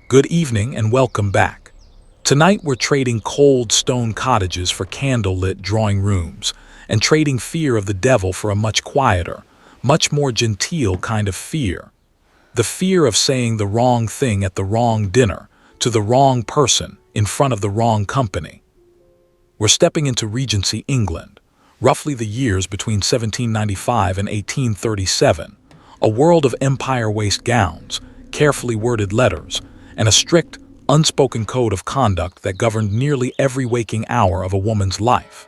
Good evening and welcome back. Tonight we're trading cold stone cottages for candlelit drawing rooms, and trading fear of the devil for a much quieter, much more genteel kind of fear. The fear of saying the wrong thing at the wrong dinner, to the wrong person, in front of the wrong company. We're stepping into Regency England, roughly the years between 1795 and 1837, a world of empire waist gowns, carefully worded letters, and a strict, unspoken code of conduct that governed nearly every waking hour of a woman's life.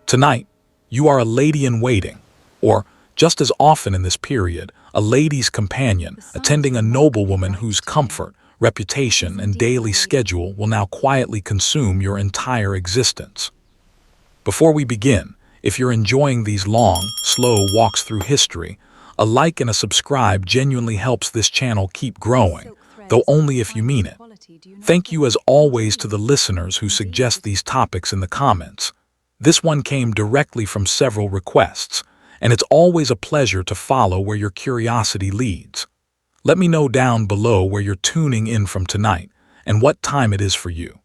Tonight, you are a lady-in-waiting, or, just as often in this period, a lady's companion attending a noblewoman whose comfort, reputation, and daily schedule will now quietly consume your entire existence. Before we begin, if you're enjoying these long, slow walks through history, a like and a subscribe genuinely helps this channel keep growing, though only if you mean it. Thank you as always to the listeners who suggest these topics in the comments. This one came directly from several requests, and it's always a pleasure to follow where your curiosity leads. Let me know down below where you're tuning in from tonight and what time it is for you.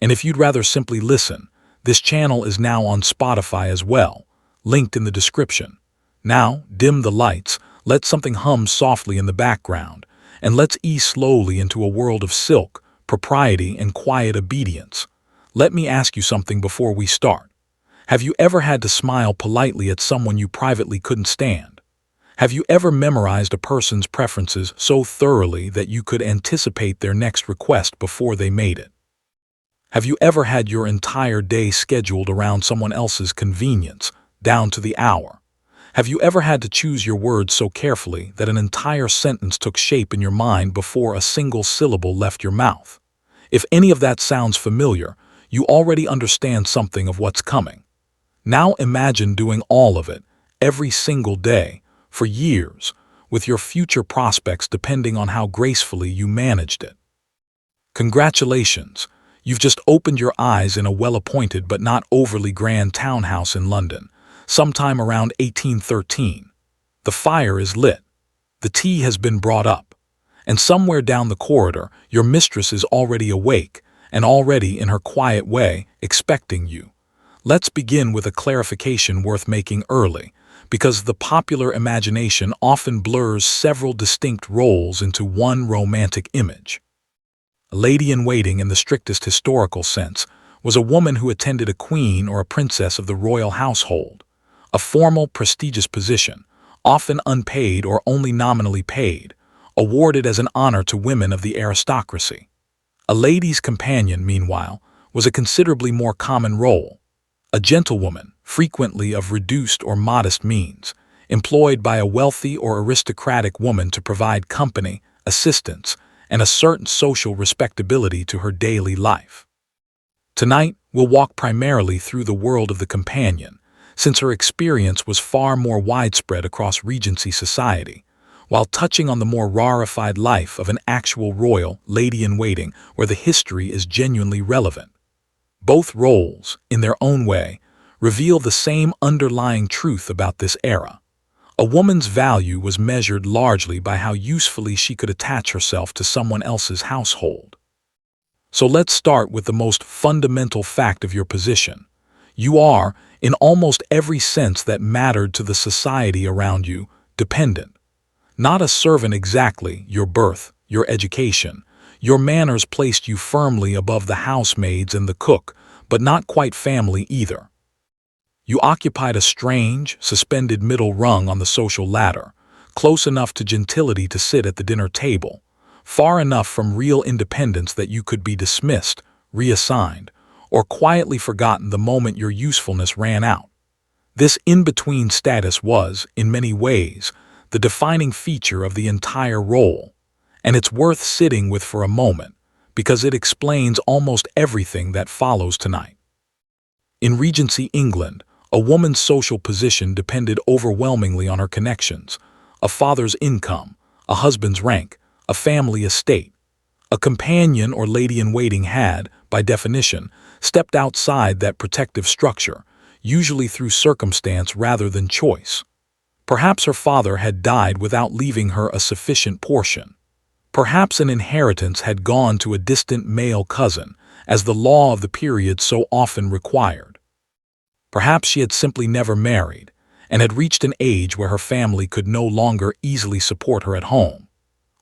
And if you'd rather simply listen, this channel is now on Spotify as well, linked in the description. Now, dim the lights, let something hum softly in the background, and let's ease slowly into a world of silk, propriety, and quiet obedience. Let me ask you something before we start. Have you ever had to smile politely at someone you privately couldn't stand? Have you ever memorized a person's preferences so thoroughly that you could anticipate their next request before they made it? Have you ever had your entire day scheduled around someone else's convenience, down to the hour? Have you ever had to choose your words so carefully that an entire sentence took shape in your mind before a single syllable left your mouth? If any of that sounds familiar, you already understand something of what's coming. Now imagine doing all of it, every single day, for years, with your future prospects depending on how gracefully you managed it. Congratulations, you've just opened your eyes in a well-appointed but not overly grand townhouse in London, sometime around 1813. The fire is lit, the tea has been brought up, and somewhere down the corridor your mistress is already awake and already in her quiet way expecting you. Let's begin with a clarification worth making early, because the popular imagination often blurs several distinct roles into one romantic image. A lady-in-waiting in the strictest historical sense was a woman who attended a queen or a princess of the royal household, a formal, prestigious position, often unpaid or only nominally paid, awarded as an honor to women of the aristocracy. A lady's companion, meanwhile, was a considerably more common role, a gentlewoman, frequently of reduced or modest means, employed by a wealthy or aristocratic woman to provide company, assistance, and a certain social respectability to her daily life. Tonight, we'll walk primarily through the world of the companion, since her experience was far more widespread across Regency society, while touching on the more rarefied life of an actual royal lady-in-waiting where the history is genuinely relevant. Both roles, in their own way, reveal the same underlying truth about this era. A woman's value was measured largely by how usefully she could attach herself to someone else's household. So let's start with the most fundamental fact of your position. You are, in almost every sense that mattered to the society around you, dependent. Not a servant exactly, your birth, your education, your manners placed you firmly above the housemaids and the cook, but not quite family either. You occupied a strange, suspended middle rung on the social ladder, close enough to gentility to sit at the dinner table, far enough from real independence that you could be dismissed, reassigned, or quietly forgotten the moment your usefulness ran out. This in-between status was, in many ways, the defining feature of the entire role, and it's worth sitting with for a moment, because it explains almost everything that follows tonight. In Regency England, a woman's social position depended overwhelmingly on her connections, a father's income, a husband's rank, a family estate. A companion or lady-in-waiting had, by definition, stepped outside that protective structure, usually through circumstance rather than choice. Perhaps her father had died without leaving her a sufficient portion. Perhaps an inheritance had gone to a distant male cousin, as the law of the period so often required. Perhaps she had simply never married, and had reached an age where her family could no longer easily support her at home.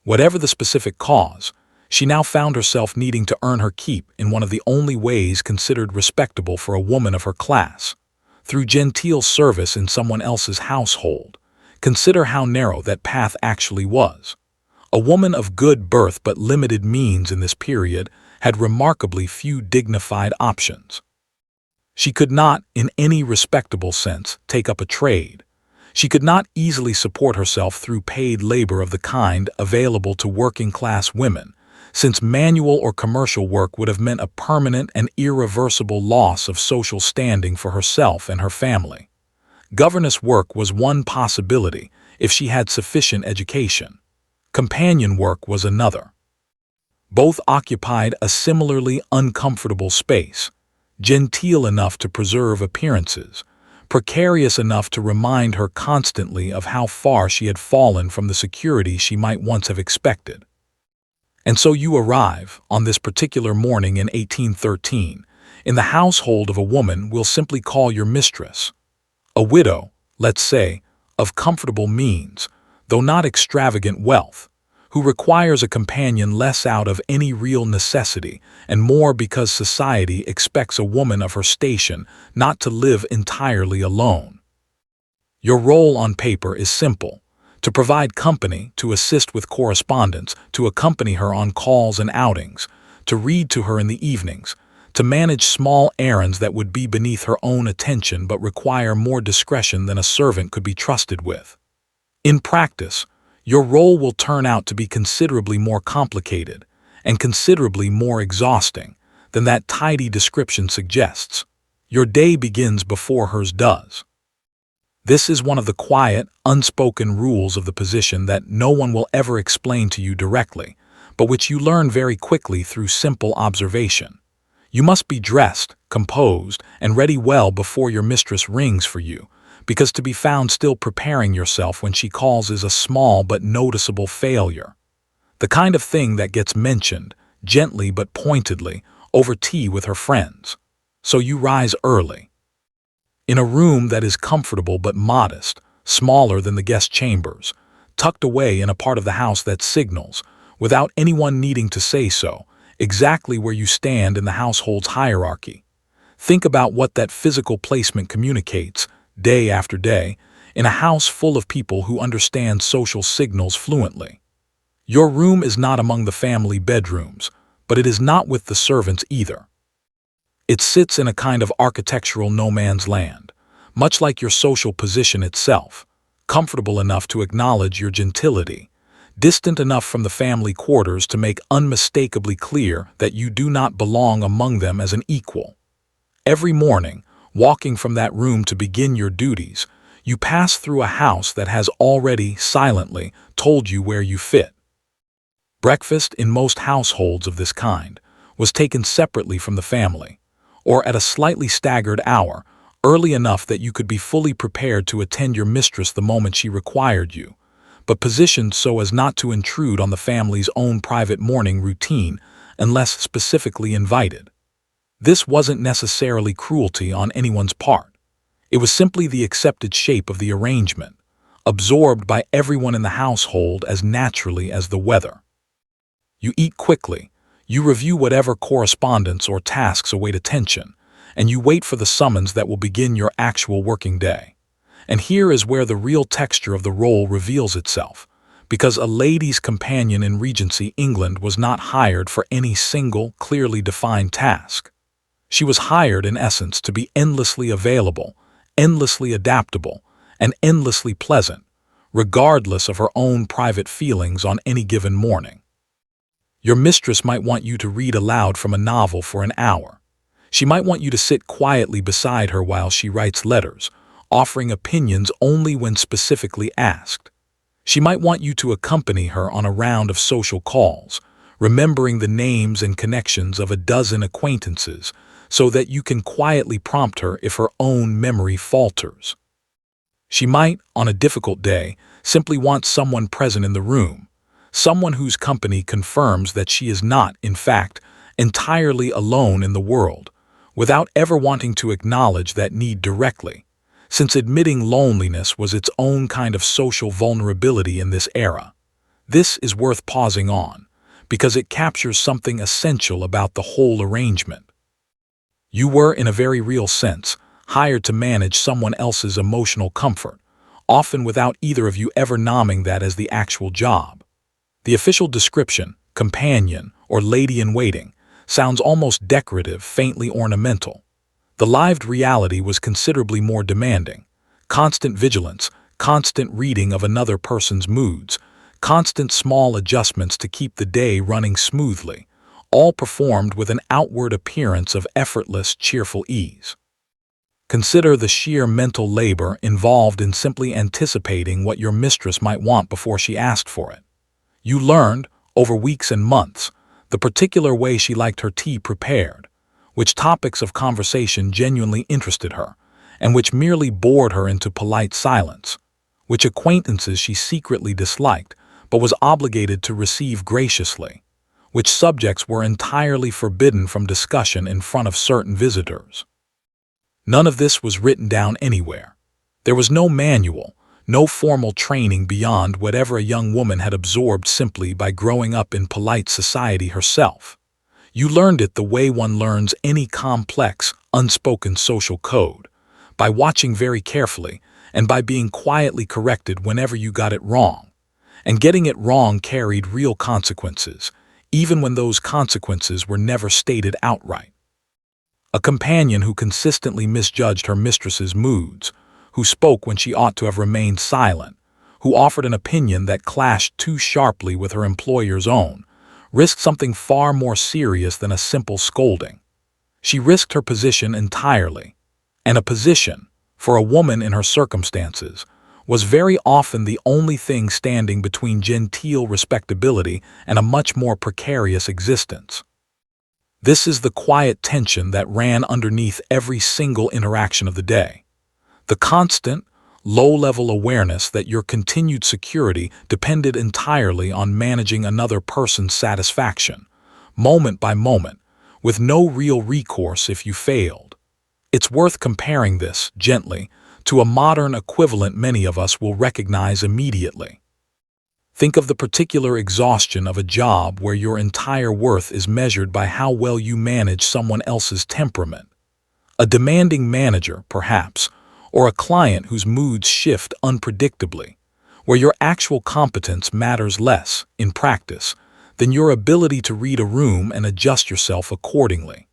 Whatever the specific cause, she now found herself needing to earn her keep in one of the only ways considered respectable for a woman of her class, through genteel service in someone else's household. Consider how narrow that path actually was. A woman of good birth but limited means in this period had remarkably few dignified options. She could not, in any respectable sense, take up a trade. She could not easily support herself through paid labor of the kind available to working-class women, since manual or commercial work would have meant a permanent and irreversible loss of social standing for herself and her family. Governess work was one possibility if she had sufficient education. Companion work was another. Both occupied a similarly uncomfortable space, genteel enough to preserve appearances, precarious enough to remind her constantly of how far she had fallen from the security she might once have expected. And so you arrive, on this particular morning in 1813, in the household of a woman we'll simply call your mistress. A widow, let's say, of comfortable means, though not extravagant wealth, who requires a companion less out of any real necessity and more because society expects a woman of her station not to live entirely alone. Your role on paper is simple: to provide company, to assist with correspondence, to accompany her on calls and outings, to read to her in the evenings, to manage small errands that would be beneath her own attention but require more discretion than a servant could be trusted with. In practice, your role will turn out to be considerably more complicated and considerably more exhausting than that tidy description suggests. Your day begins before hers does. This is one of the quiet, unspoken rules of the position that no one will ever explain to you directly, but which you learn very quickly through simple observation. You must be dressed, composed, and ready well before your mistress rings for you, because to be found still preparing yourself when she calls is a small but noticeable failure. The kind of thing that gets mentioned, gently but pointedly, over tea with her friends. So you rise early. In a room that is comfortable but modest, smaller than the guest chambers, tucked away in a part of the house that signals, without anyone needing to say so, exactly where you stand in the household's hierarchy. Think about what that physical placement communicates, day after day, in a house full of people who understand social signals fluently. Your room is not among the family bedrooms, but it is not with the servants either. It sits in a kind of architectural no man's land, much like your social position itself, comfortable enough to acknowledge your gentility, distant enough from the family quarters to make unmistakably clear that you do not belong among them as an equal. Every morning, walking from that room to begin your duties, you pass through a house that has already, silently, told you where you fit. Breakfast in most households of this kind was taken separately from the family, or at a slightly staggered hour, early enough that you could be fully prepared to attend your mistress the moment she required you, but positioned so as not to intrude on the family's own private morning routine unless specifically invited. This wasn't necessarily cruelty on anyone's part. It was simply the accepted shape of the arrangement, absorbed by everyone in the household as naturally as the weather. You eat quickly, you review whatever correspondence or tasks await attention, and you wait for the summons that will begin your actual working day. And here is where the real texture of the role reveals itself, because a lady's companion in Regency England was not hired for any single, clearly defined task. She was hired, in essence, to be endlessly available, endlessly adaptable, and endlessly pleasant, regardless of her own private feelings on any given morning. Your mistress might want you to read aloud from a novel for an hour. She might want you to sit quietly beside her while she writes letters, offering opinions only when specifically asked. She might want you to accompany her on a round of social calls, remembering the names and connections of a dozen acquaintances, so that you can quietly prompt her if her own memory falters. She might, on a difficult day, simply want someone present in the room, someone whose company confirms that she is not, in fact, entirely alone in the world, without ever wanting to acknowledge that need directly, since admitting loneliness was its own kind of social vulnerability in this era. This is worth pausing on, because it captures something essential about the whole arrangement. You were, in a very real sense, hired to manage someone else's emotional comfort, often without either of you ever naming that as the actual job. The official description, companion or lady-in-waiting, sounds almost decorative, faintly ornamental. The lived reality was considerably more demanding. Constant vigilance, constant reading of another person's moods, constant small adjustments to keep the day running smoothly, all performed with an outward appearance of effortless, cheerful ease. Consider the sheer mental labor involved in simply anticipating what your mistress might want before she asked for it. You learned, over weeks and months, the particular way she liked her tea prepared, which topics of conversation genuinely interested her, and which merely bored her into polite silence, which acquaintances she secretly disliked, but was obligated to receive graciously, which subjects were entirely forbidden from discussion in front of certain visitors. None of this was written down anywhere. There was no manual, no formal training beyond whatever a young woman had absorbed simply by growing up in polite society herself. You learned it the way one learns any complex, unspoken social code, by watching very carefully and by being quietly corrected whenever you got it wrong. And getting it wrong carried real consequences, even when those consequences were never stated outright. A companion who consistently misjudged her mistress's moods, who spoke when she ought to have remained silent, who offered an opinion that clashed too sharply with her employer's own, risked something far more serious than a simple scolding. She risked her position entirely, and a position, for a woman in her circumstances, was very often the only thing standing between genteel respectability and a much more precarious existence. This is the quiet tension that ran underneath every single interaction of the day. The constant, low-level awareness that your continued security depended entirely on managing another person's satisfaction, moment by moment, with no real recourse if you failed. It's worth comparing this, gently, to a modern equivalent many of us will recognize immediately. Think of the particular exhaustion of a job where your entire worth is measured by how well you manage someone else's temperament. A demanding manager, perhaps, or a client whose moods shift unpredictably, where your actual competence matters less, in practice, than your ability to read a room and adjust yourself accordingly.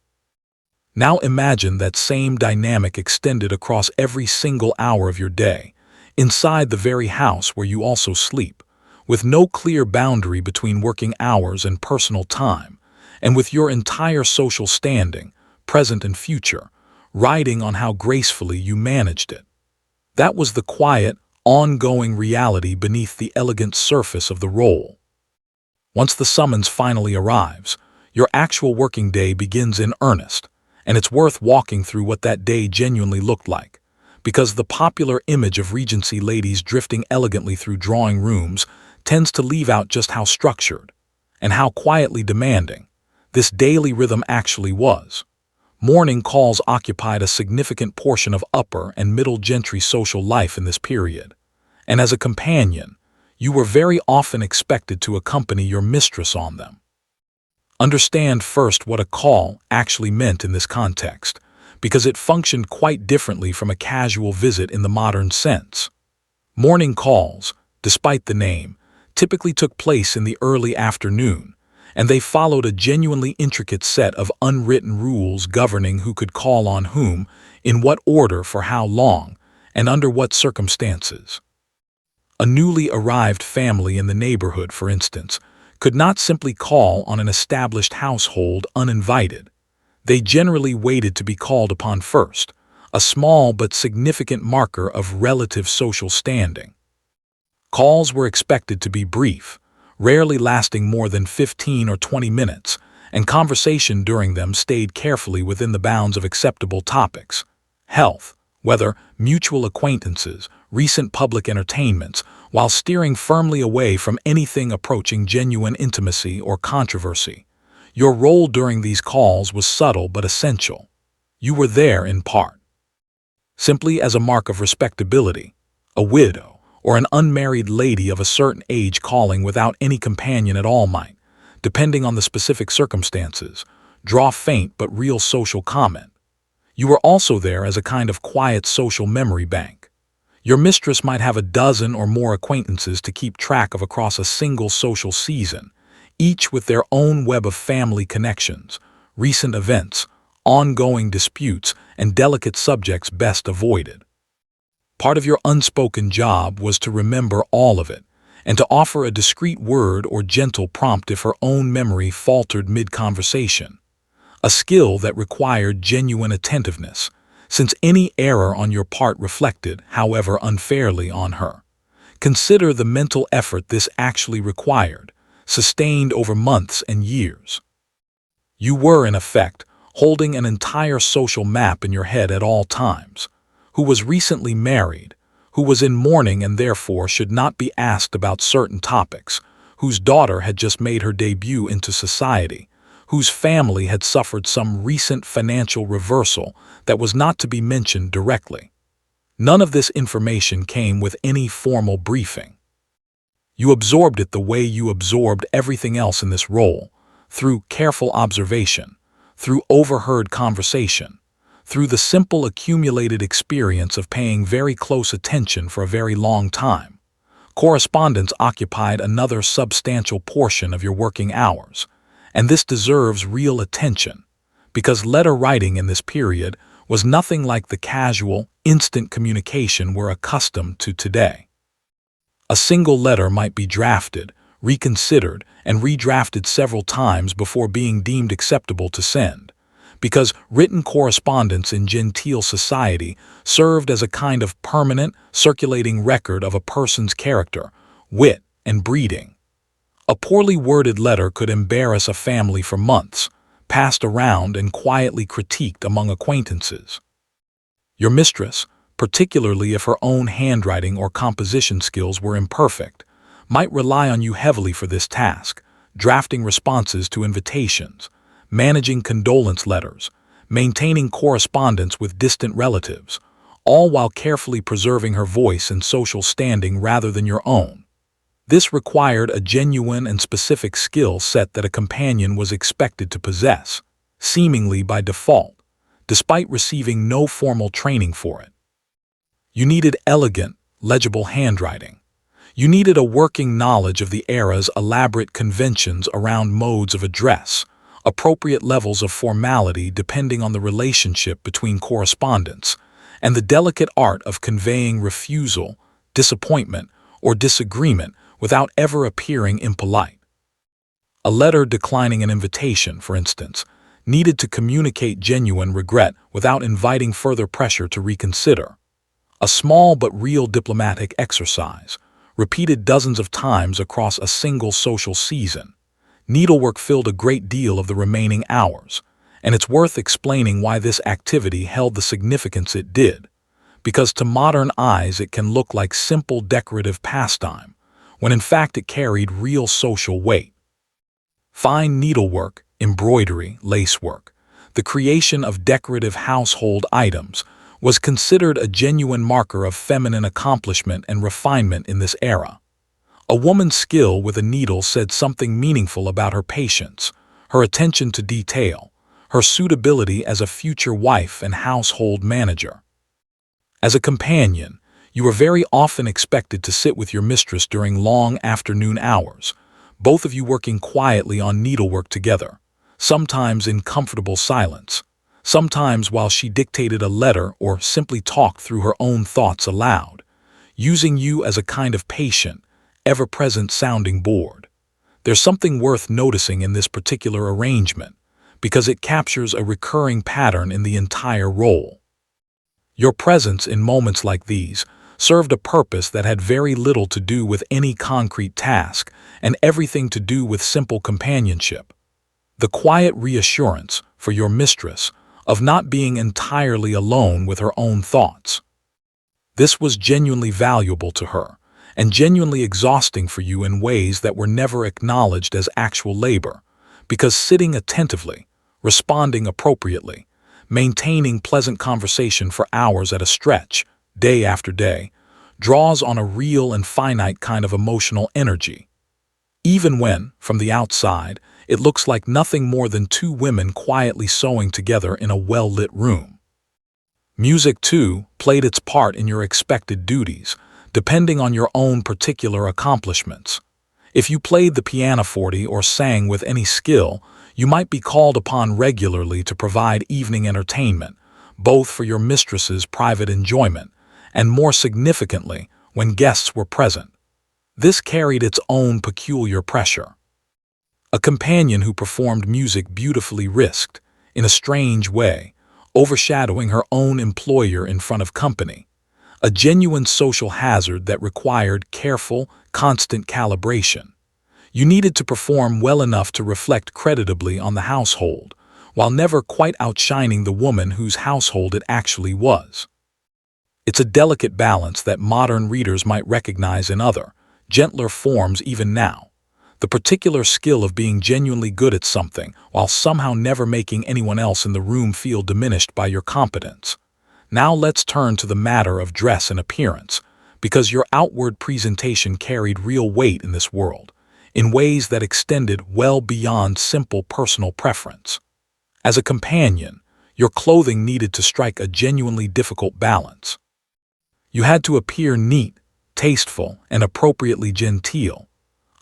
Now imagine that same dynamic extended across every single hour of your day, inside the very house where you also sleep, with no clear boundary between working hours and personal time, and with your entire social standing, present and future, riding on how gracefully you managed it. That was the quiet, ongoing reality beneath the elegant surface of the role. Once the summons finally arrives, your actual working day begins in earnest, and it's worth walking through what that day genuinely looked like, because the popular image of Regency ladies drifting elegantly through drawing rooms tends to leave out just how structured, and how quietly demanding, this daily rhythm actually was. Morning calls occupied a significant portion of upper and middle gentry social life in this period, and as a companion, you were very often expected to accompany your mistress on them. Understand first what a call actually meant in this context, because it functioned quite differently from a casual visit in the modern sense. Morning calls, despite the name, typically took place in the early afternoon, and they followed a genuinely intricate set of unwritten rules governing who could call on whom, in what order for how long, and under what circumstances. A newly arrived family in the neighborhood, for instance, could not simply call on an established household uninvited. They generally waited to be called upon first, a small but significant marker of relative social standing. Calls were expected to be brief, rarely lasting more than 15 or 20 minutes, and conversation during them stayed carefully within the bounds of acceptable topics: health, weather, mutual acquaintances, recent public entertainments, while steering firmly away from anything approaching genuine intimacy or controversy. Your role during these calls was subtle but essential. You were there in part simply as a mark of respectability, a widow or an unmarried lady of a certain age calling without any companion at all might, depending on the specific circumstances, draw faint but real social comment. You were also there as a kind of quiet social memory bank. Your mistress might have a dozen or more acquaintances to keep track of across a single social season, each with their own web of family connections, recent events, ongoing disputes, and delicate subjects best avoided. Part of your unspoken job was to remember all of it, and to offer a discreet word or gentle prompt if her own memory faltered mid-conversation. A skill that required genuine attentiveness, since any error on your part reflected, however unfairly, on her. Consider the mental effort this actually required, sustained over months and years. You were, in effect, holding an entire social map in your head at all times. Who was recently married, who was in mourning and therefore should not be asked about certain topics, whose daughter had just made her debut into society, whose family had suffered some recent financial reversal that was not to be mentioned directly. None of this information came with any formal briefing. You absorbed it the way you absorbed everything else in this role, through careful observation, through overheard conversation, through the simple accumulated experience of paying very close attention for a very long time. Correspondence occupied another substantial portion of your working hours, and this deserves real attention, because letter writing in this period was nothing like the casual, instant communication we're accustomed to today. A single letter might be drafted, reconsidered, and redrafted several times before being deemed acceptable to send, because written correspondence in genteel society served as a kind of permanent, circulating record of a person's character, wit, and breeding. A poorly worded letter could embarrass a family for months, passed around and quietly critiqued among acquaintances. Your mistress, particularly if her own handwriting or composition skills were imperfect, might rely on you heavily for this task, drafting responses to invitations, managing condolence letters, maintaining correspondence with distant relatives, all while carefully preserving her voice and social standing rather than your own. This required a genuine and specific skill set that a companion was expected to possess, seemingly by default, despite receiving no formal training for it. You needed elegant, legible handwriting. You needed a working knowledge of the era's elaborate conventions around modes of address, appropriate levels of formality depending on the relationship between correspondents, and the delicate art of conveying refusal, disappointment, or disagreement without ever appearing impolite. A letter declining an invitation, for instance, needed to communicate genuine regret without inviting further pressure to reconsider. A small but real diplomatic exercise, repeated dozens of times across a single social season. Needlework filled a great deal of the remaining hours, and it's worth explaining why this activity held the significance it did, because to modern eyes it can look like simple decorative pastime, when in fact it carried real social weight. Fine needlework, embroidery, lacework, the creation of decorative household items, was considered a genuine marker of feminine accomplishment and refinement in this era. A woman's skill with a needle said something meaningful about her patience, her attention to detail, her suitability as a future wife and household manager. As a companion, you were very often expected to sit with your mistress during long afternoon hours, both of you working quietly on needlework together, sometimes in comfortable silence, sometimes while she dictated a letter or simply talked through her own thoughts aloud, using you as a kind of patient, ever-present sounding board. There's something worth noticing in this particular arrangement, because it captures a recurring pattern in the entire role. Your presence in moments like these served a purpose that had very little to do with any concrete task and everything to do with simple companionship. The quiet reassurance, for your mistress, of not being entirely alone with her own thoughts. This was genuinely valuable to her, and genuinely exhausting for you in ways that were never acknowledged as actual labor, because sitting attentively, responding appropriately, maintaining pleasant conversation for hours at a stretch, day after day, draws on a real and finite kind of emotional energy. Even when, from the outside, it looks like nothing more than two women quietly sewing together in a well-lit room. Music, too, played its part in your expected duties, depending on your own particular accomplishments. If you played the pianoforte or sang with any skill, you might be called upon regularly to provide evening entertainment, both for your mistress's private enjoyment and, more significantly, when guests were present. This carried its own peculiar pressure. A companion who performed music beautifully risked, in a strange way, overshadowing her own employer in front of company, a genuine social hazard that required careful, constant calibration. You needed to perform well enough to reflect creditably on the household, while never quite outshining the woman whose household it actually was. It's a delicate balance that modern readers might recognize in other, gentler forms even now. The particular skill of being genuinely good at something while somehow never making anyone else in the room feel diminished by your competence. Now let's turn to the matter of dress and appearance, because your outward presentation carried real weight in this world, in ways that extended well beyond simple personal preference. As a companion, your clothing needed to strike a genuinely difficult balance. You had to appear neat, tasteful, and appropriately genteel,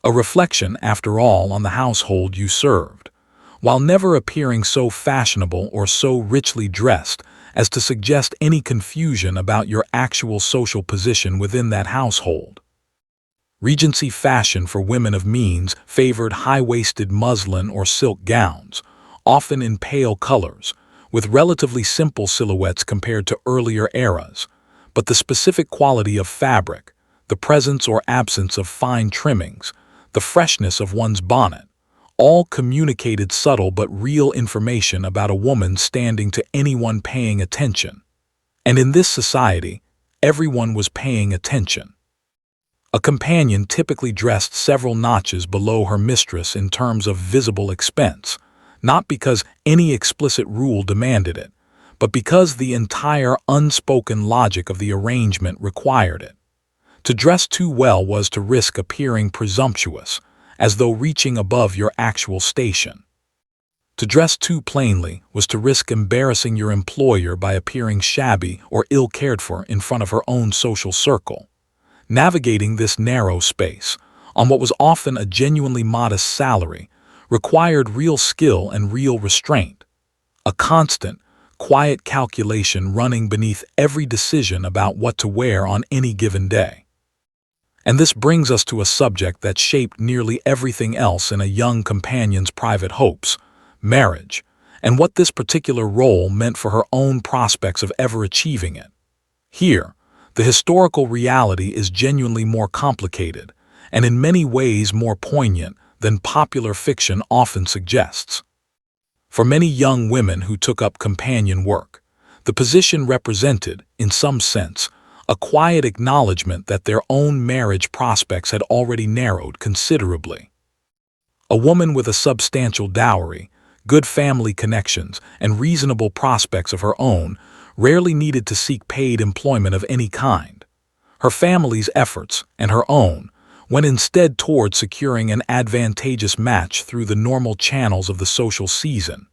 a reflection, after all, on the household you served, while never appearing so fashionable or so richly dressed as to suggest any confusion about your actual social position within that household. Regency fashion for women of means favored high-waisted muslin or silk gowns, often in pale colors, with relatively simple silhouettes compared to earlier eras, but the specific quality of fabric, the presence or absence of fine trimmings, the freshness of one's bonnet, all communicated subtle but real information about a woman standing to anyone paying attention. And in this society, everyone was paying attention. A companion typically dressed several notches below her mistress in terms of visible expense, not because any explicit rule demanded it, but because the entire unspoken logic of the arrangement required it. To dress too well was to risk appearing presumptuous, as though reaching above your actual station. To dress too plainly was to risk embarrassing your employer by appearing shabby or ill-cared for in front of her own social circle. Navigating this narrow space, on what was often a genuinely modest salary, required real skill and real restraint, a constant, quiet calculation running beneath every decision about what to wear on any given day. And this brings us to a subject that shaped nearly everything else in a young companion's private hopes, marriage, and what this particular role meant for her own prospects of ever achieving it. Here, the historical reality is genuinely more complicated, and in many ways more poignant than popular fiction often suggests. For many young women who took up companion work, the position represented, in some sense, a quiet acknowledgement that their own marriage prospects had already narrowed considerably. A woman with a substantial dowry, good family connections, and reasonable prospects of her own rarely needed to seek paid employment of any kind. Her family's efforts, and her own, went instead toward securing an advantageous match through the normal channels of the social season.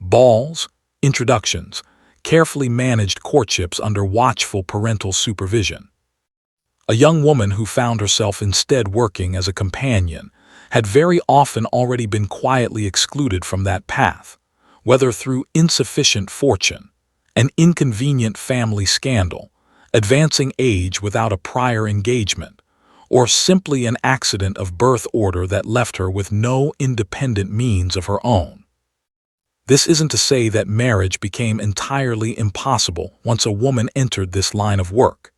Balls, introductions, carefully managed courtships under watchful parental supervision. A young woman who found herself instead working as a companion had very often already been quietly excluded from that path, whether through insufficient fortune, an inconvenient family scandal, advancing age without a prior engagement, or simply an accident of birth order that left her with no independent means of her own. This isn't to say that marriage became entirely impossible once a woman entered this line of work.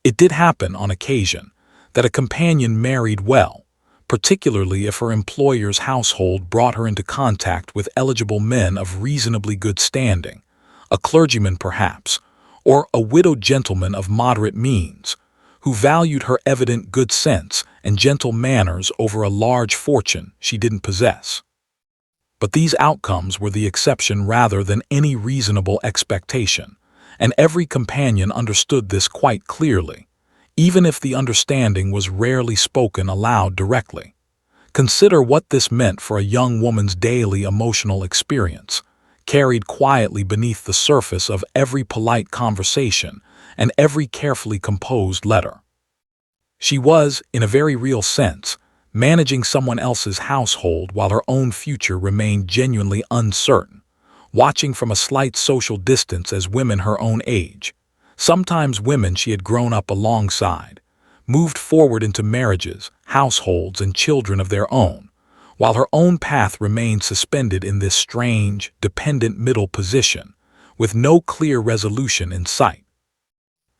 It did happen on occasion that a companion married well, particularly if her employer's household brought her into contact with eligible men of reasonably good standing, a clergyman perhaps, or a widowed gentleman of moderate means, who valued her evident good sense and gentle manners over a large fortune she didn't possess. But these outcomes were the exception rather than any reasonable expectation, and every companion understood this quite clearly, even if the understanding was rarely spoken aloud directly. Consider what this meant for a young woman's daily emotional experience, carried quietly beneath the surface of every polite conversation and every carefully composed letter. She was, in a very real sense, managing someone else's household while her own future remained genuinely uncertain, watching from a slight social distance as women her own age, sometimes women she had grown up alongside, moved forward into marriages, households, and children of their own, while her own path remained suspended in this strange, dependent middle position, with no clear resolution in sight.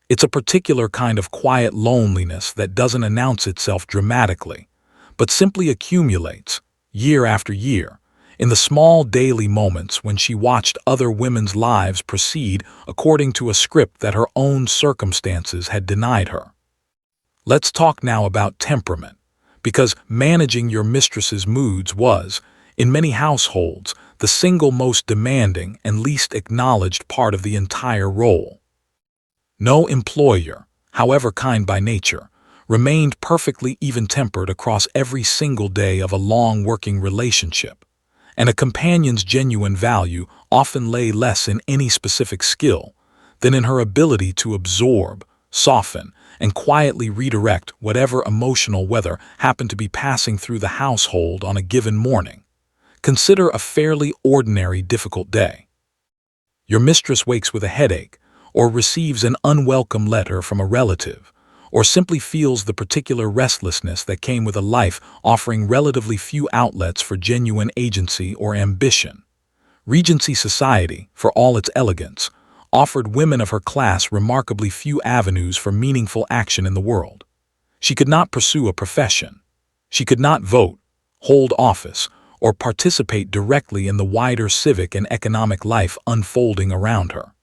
It's a particular kind of quiet loneliness that doesn't announce itself dramatically, but simply accumulates, year after year, in the small daily moments when she watched other women's lives proceed according to a script that her own circumstances had denied her. Let's talk now about temperament, because managing your mistress's moods was, in many households, the single most demanding and least acknowledged part of the entire role. No employer, however kind by nature, remained perfectly even-tempered across every single day of a long working relationship, and a companion's genuine value often lay less in any specific skill than in her ability to absorb, soften, and quietly redirect whatever emotional weather happened to be passing through the household on a given morning. Consider a fairly ordinary difficult day. Your mistress wakes with a headache, or receives an unwelcome letter from a relative, or simply feels the particular restlessness that came with a life offering relatively few outlets for genuine agency or ambition. Regency society, for all its elegance, offered women of her class remarkably few avenues for meaningful action in the world. She could not pursue a profession. She could not vote, hold office, or participate directly in the wider civic and economic life unfolding around her.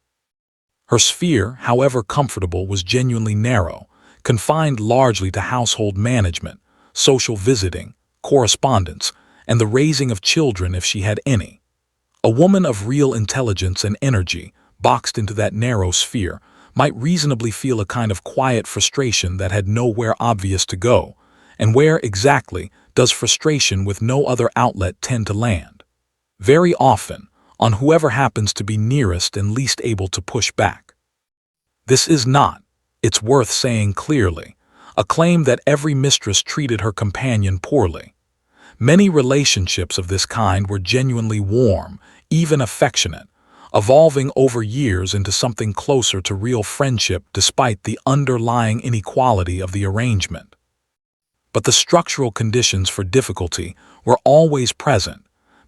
Her sphere, however comfortable, was genuinely narrow, confined largely to household management, social visiting, correspondence, and the raising of children if she had any. A woman of real intelligence and energy, boxed into that narrow sphere, might reasonably feel a kind of quiet frustration that had nowhere obvious to go, and where exactly does frustration with no other outlet tend to land? Very often, on whoever happens to be nearest and least able to push back. This is not, it's worth saying clearly, a claim that every mistress treated her companion poorly. Many relationships of this kind were genuinely warm, even affectionate, evolving over years into something closer to real friendship despite the underlying inequality of the arrangement. But the structural conditions for difficulty were always present,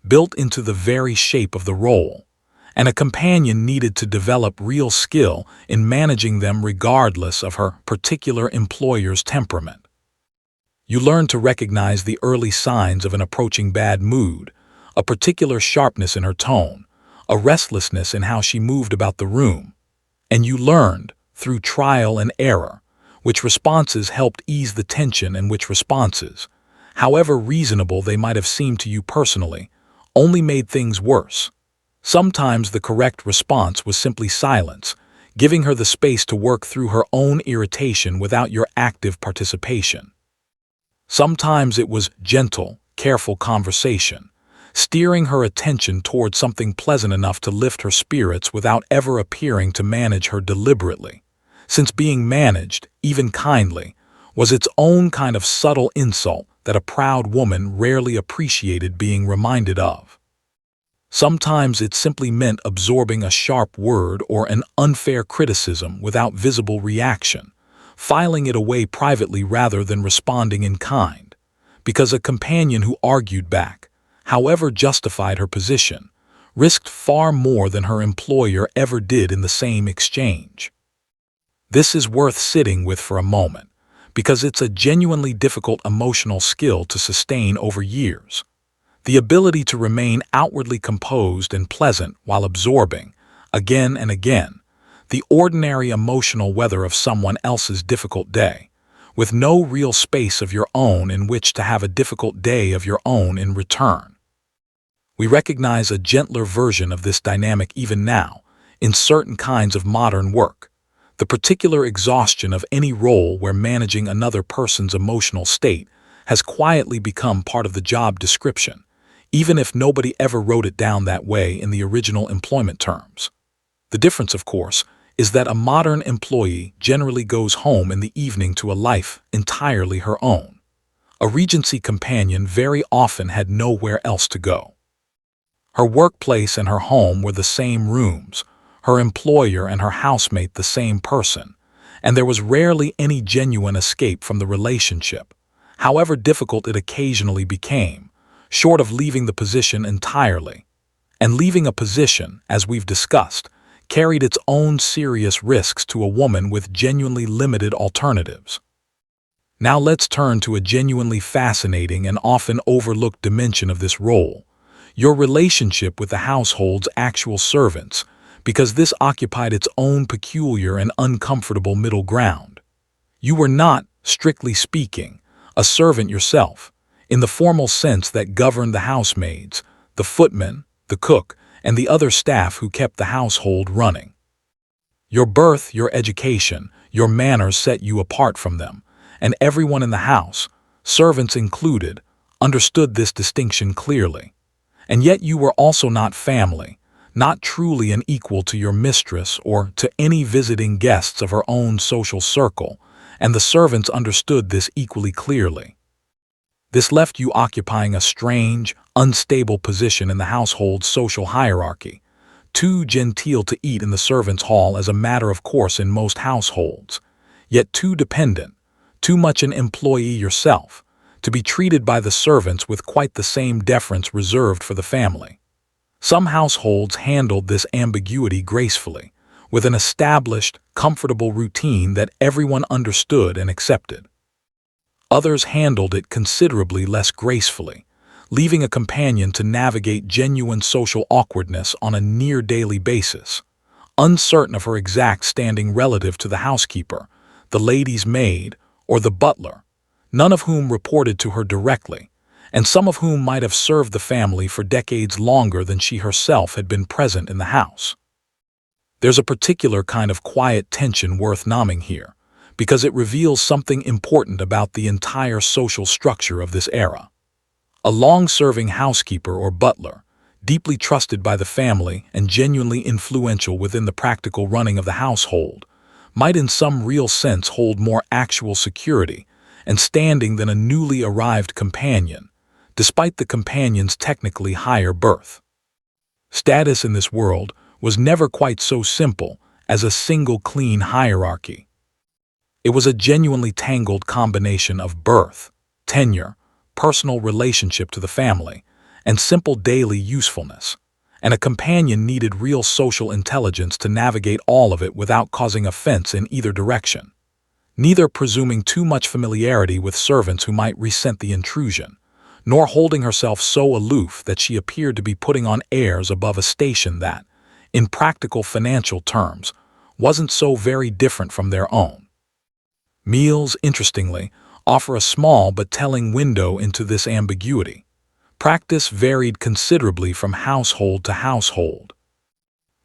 built into the very shape of the role, and a companion needed to develop real skill in managing them regardless of her particular employer's temperament. You learn to recognize the early signs of an approaching bad mood, a particular sharpness in her tone, a restlessness in how she moved about the room, and you learned, through trial and error, which responses helped ease the tension and which responses, however reasonable they might have seemed to you personally, only made things worse. Sometimes the correct response was simply silence, giving her the space to work through her own irritation without your active participation. Sometimes it was gentle, careful conversation, steering her attention toward something pleasant enough to lift her spirits without ever appearing to manage her deliberately, since being managed, even kindly, was its own kind of subtle insult that a proud woman rarely appreciated being reminded of. Sometimes it simply meant absorbing a sharp word or an unfair criticism without visible reaction, filing it away privately rather than responding in kind, because a companion who argued back, however justified her position, risked far more than her employer ever did in the same exchange. This is worth sitting with for a moment, because it's a genuinely difficult emotional skill to sustain over years. The ability to remain outwardly composed and pleasant while absorbing, again and again, the ordinary emotional weather of someone else's difficult day, with no real space of your own in which to have a difficult day of your own in return. We recognize a gentler version of this dynamic even now, in certain kinds of modern work, the particular exhaustion of any role where managing another person's emotional state has quietly become part of the job description, even if nobody ever wrote it down that way in the original employment terms. The difference, of course, is that a modern employee generally goes home in the evening to a life entirely her own. A Regency companion very often had nowhere else to go. Her workplace and her home were the same rooms, her employer and her housemate the same person, and there was rarely any genuine escape from the relationship, however difficult it occasionally became, short of leaving the position entirely. And leaving a position, as we've discussed, carried its own serious risks to a woman with genuinely limited alternatives. Now let's turn to a genuinely fascinating and often overlooked dimension of this role, your relationship with the household's actual servants, because this occupied its own peculiar and uncomfortable middle ground. You were not, strictly speaking, a servant yourself, in the formal sense that governed the housemaids, the footmen, the cook, and the other staff who kept the household running. Your birth, your education, your manners set you apart from them, and everyone in the house, servants included, understood this distinction clearly. And yet you were also not family, not truly an equal to your mistress or to any visiting guests of her own social circle, and the servants understood this equally clearly. This left you occupying a strange, unstable position in the household's social hierarchy, too genteel to eat in the servants' hall as a matter of course in most households, yet too dependent, too much an employee yourself, to be treated by the servants with quite the same deference reserved for the family. Some households handled this ambiguity gracefully, with an established, comfortable routine that everyone understood and accepted. Others handled it considerably less gracefully, leaving a companion to navigate genuine social awkwardness on a near-daily basis, uncertain of her exact standing relative to the housekeeper, the lady's maid, or the butler, none of whom reported to her directly, and some of whom might have served the family for decades longer than she herself had been present in the house. There's a particular kind of quiet tension worth noting here, because it reveals something important about the entire social structure of this era. A long-serving housekeeper or butler, deeply trusted by the family and genuinely influential within the practical running of the household, might in some real sense hold more actual security and standing than a newly arrived companion, despite the companion's technically higher birth. Status in this world was never quite so simple as a single clean hierarchy. It was a genuinely tangled combination of birth, tenure, personal relationship to the family, and simple daily usefulness, and a companion needed real social intelligence to navigate all of it without causing offense in either direction, neither presuming too much familiarity with servants who might resent the intrusion, nor holding herself so aloof that she appeared to be putting on airs above a station that, in practical financial terms, wasn't so very different from their own. Meals, interestingly, offer a small but telling window into this ambiguity. Practice varied considerably from household to household.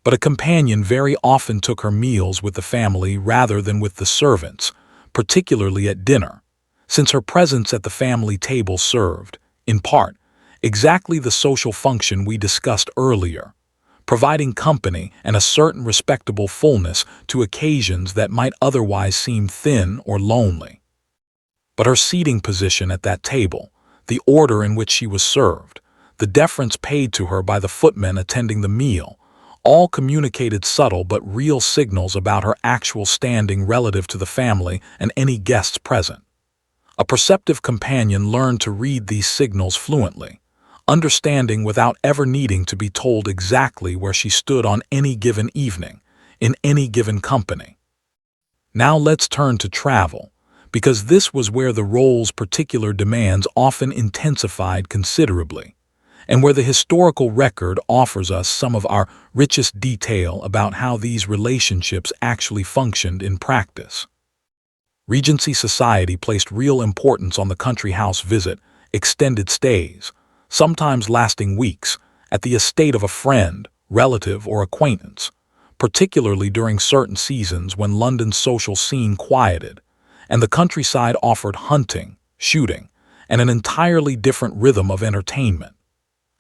But a companion very often took her meals with the family rather than with the servants, particularly at dinner, since her presence at the family table served, in part, exactly the social function we discussed earlier, providing company and a certain respectable fullness to occasions that might otherwise seem thin or lonely. But her seating position at that table, the order in which she was served, the deference paid to her by the footmen attending the meal, all communicated subtle but real signals about her actual standing relative to the family and any guests present. A perceptive companion learned to read these signals fluently, understanding without ever needing to be told exactly where she stood on any given evening, in any given company. Now let's turn to travel, because this was where the role's particular demands often intensified considerably, and where the historical record offers us some of our richest detail about how these relationships actually functioned in practice. Regency society placed real importance on the country house visit, extended stays, sometimes lasting weeks, at the estate of a friend, relative, or acquaintance, particularly during certain seasons when London's social scene quieted, and the countryside offered hunting, shooting, and an entirely different rhythm of entertainment.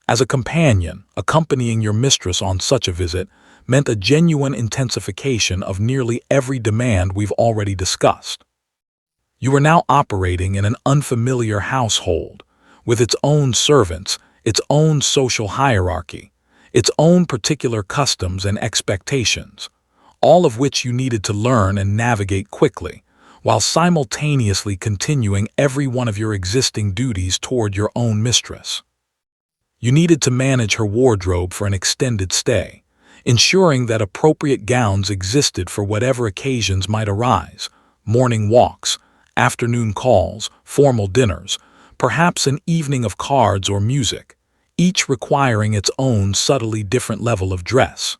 As a companion, accompanying your mistress on such a visit meant a genuine intensification of nearly every demand we've already discussed. You are now operating in an unfamiliar household, with its own servants, its own social hierarchy, its own particular customs and expectations, all of which you needed to learn and navigate quickly, while simultaneously continuing every one of your existing duties toward your own mistress. You needed to manage her wardrobe for an extended stay, ensuring that appropriate gowns existed for whatever occasions might arise: morning walks, afternoon calls, formal dinners, perhaps an evening of cards or music, each requiring its own subtly different level of dress.